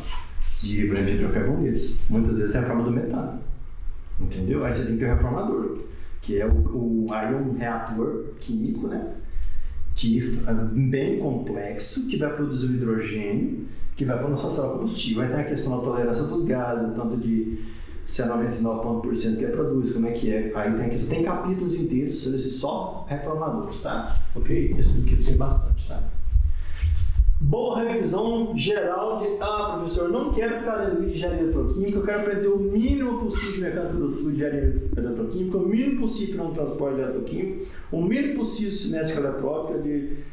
de hidrocarbonetos. Muitas vezes reforma do metano. Entendeu? Aí você tem que ter o reformador, que é aí um reator químico, né? Que é bem complexo, que vai produzir o hidrogênio, que vai para a nossa célula combustível. Aí tem a questão da tolerância dos gases, tanto de se é 99% que produz, como é que é. Aí tem capítulos inteiros sobre só reformadores, tá? Ok? Esse aqui tem bastante, tá? Boa revisão geral de... professor, eu não quero ficar lendo vídeo de engenharia eletroquímica, eu quero aprender o mínimo possível de mecânica do fluido de engenharia eletroquímica, o mínimo possível no transporte eletroquímico, o mínimo possível de cinética eletrópica, de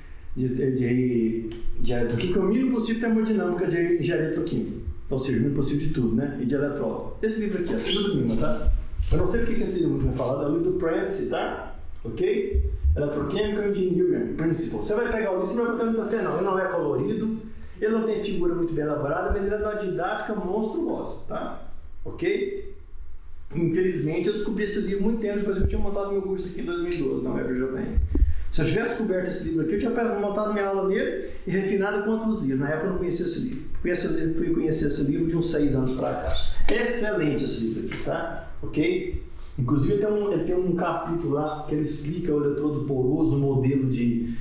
eletroquímica, o mínimo possível de termodinâmica de engenharia eletroquímica. Ou seja, o mínimo possível de tudo, né? E de eletrólico. Esse livro aqui, a segunda mínima, tá? Eu não sei o que esse livro vai falar, é o livro do Prentice, tá? Ok? Electrochemical Engineering Principles. Você vai pegar o livro, você não vai botar muita fé, não. Ele não é colorido, ele não tem figura muito bem elaborada, mas ele é de uma didática monstruosa, tá? Ok? Infelizmente, eu descobri esse livro muito tempo depois que eu tinha montado meu curso aqui em 2012, na UFJM. Se eu tivesse descoberto esse livro aqui, eu tinha montado minha aula nele e refinado com outros livros. Na época eu não conhecia esse livro. Fui conhecer esse livro de uns 6 anos para cá. Excelente esse livro aqui, tá? Ok? Inclusive ele tem um capítulo lá que ele explica o eletrodo poroso, o modelo de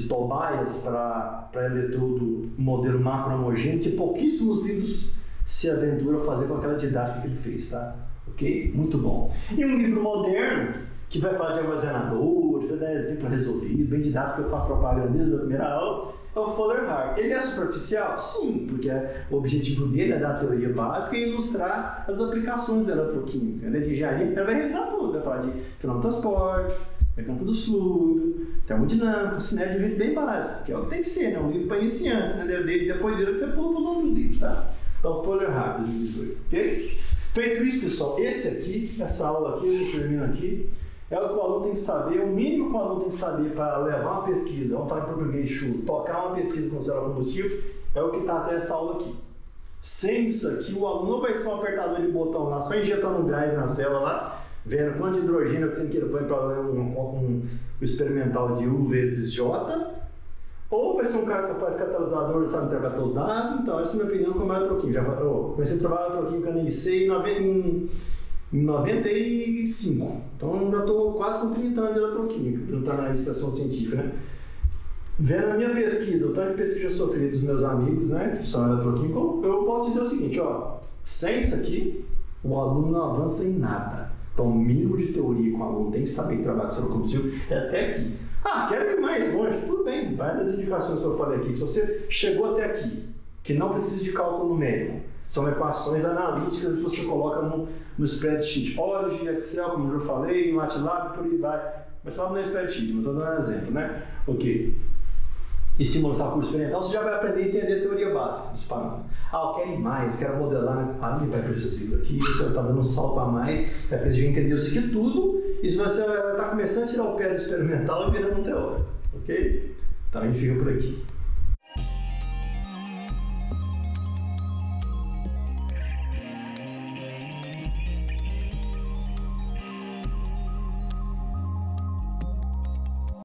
Tobias para eletrodo modelo macro homogêneo, que pouquíssimos livros se aventuram a fazer com aquela didática que ele fez, tá? Ok? Muito bom. E um livro moderno que vai falar de armazenadores, vai dar exemplo resolvido, bem didático, que eu faço propaganda desde a primeira aula, é o Fuller-Hart. Ele é superficial? Sim, porque o objetivo dele é dar a teoria básica e ilustrar as aplicações da eletroquímica. Ele é de engenharia, ele vai revisar tudo, vai falar de fenômeno de transporte, mecânica do fluido, termodinâmica, cinética de um jeito bem básico, que é o que tem que ser, né? Um livro para iniciantes, né? Depois dele você pula para os outros livros, tá? Então, Fuller-Hart, 2018, ok? Feito isso, pessoal, essa aula aqui, eu termino aqui, é o que o aluno tem que saber, o mínimo que o aluno tem que saber para levar uma pesquisa, vamos falar em português chulo, tocar uma pesquisa com célula combustível, é o que está até essa aula aqui. Sem isso aqui, o aluno não vai ser um apertador de botão lá, só injetando gás na célula lá, vendo quanto de hidrogênio que ele põe para ler um experimental de U vezes J, ou vai ser um cara que faz catalisador, sabe interpretar os dados. Então, essa é a minha opinião como eletroquímica. Comecei a trabalhar eletroquímica na IC em 95. Então, já estou quase com 30 anos de eletroquímica, não está na iniciação científica, né? Vendo a minha pesquisa, o tanto de pesquisa que eu sofri dos meus amigos, né, que são eletroquímicos, eu posso dizer o seguinte, ó, sem isso aqui, o aluno não avança em nada. Então, o mínimo de teoria que o aluno tem que saber trabalhar com célula combustível é até aqui. Quero ir mais longe? Tudo bem, vai das indicações que eu falei aqui. Se você chegou até aqui, que não precisa de cálculo numérico, são equações analíticas que você coloca no spreadsheet. Origin, Excel, como eu já falei, MATLAB, por aí vai. MATLAB não é spreadsheet, mas estou dando um exemplo, né? Ok. E se mostrar o curso experimental, você já vai aprender a entender a teoria básica dos parâmetros. Eu quero ir mais, quero modelar, né? Vai para esse livro aqui, você está dando um salto a mais, é porque você já entendeu isso aqui tudo, e você vai estar começando a tirar o pé do experimental e virando um teórico, ok? Então a gente fica por aqui.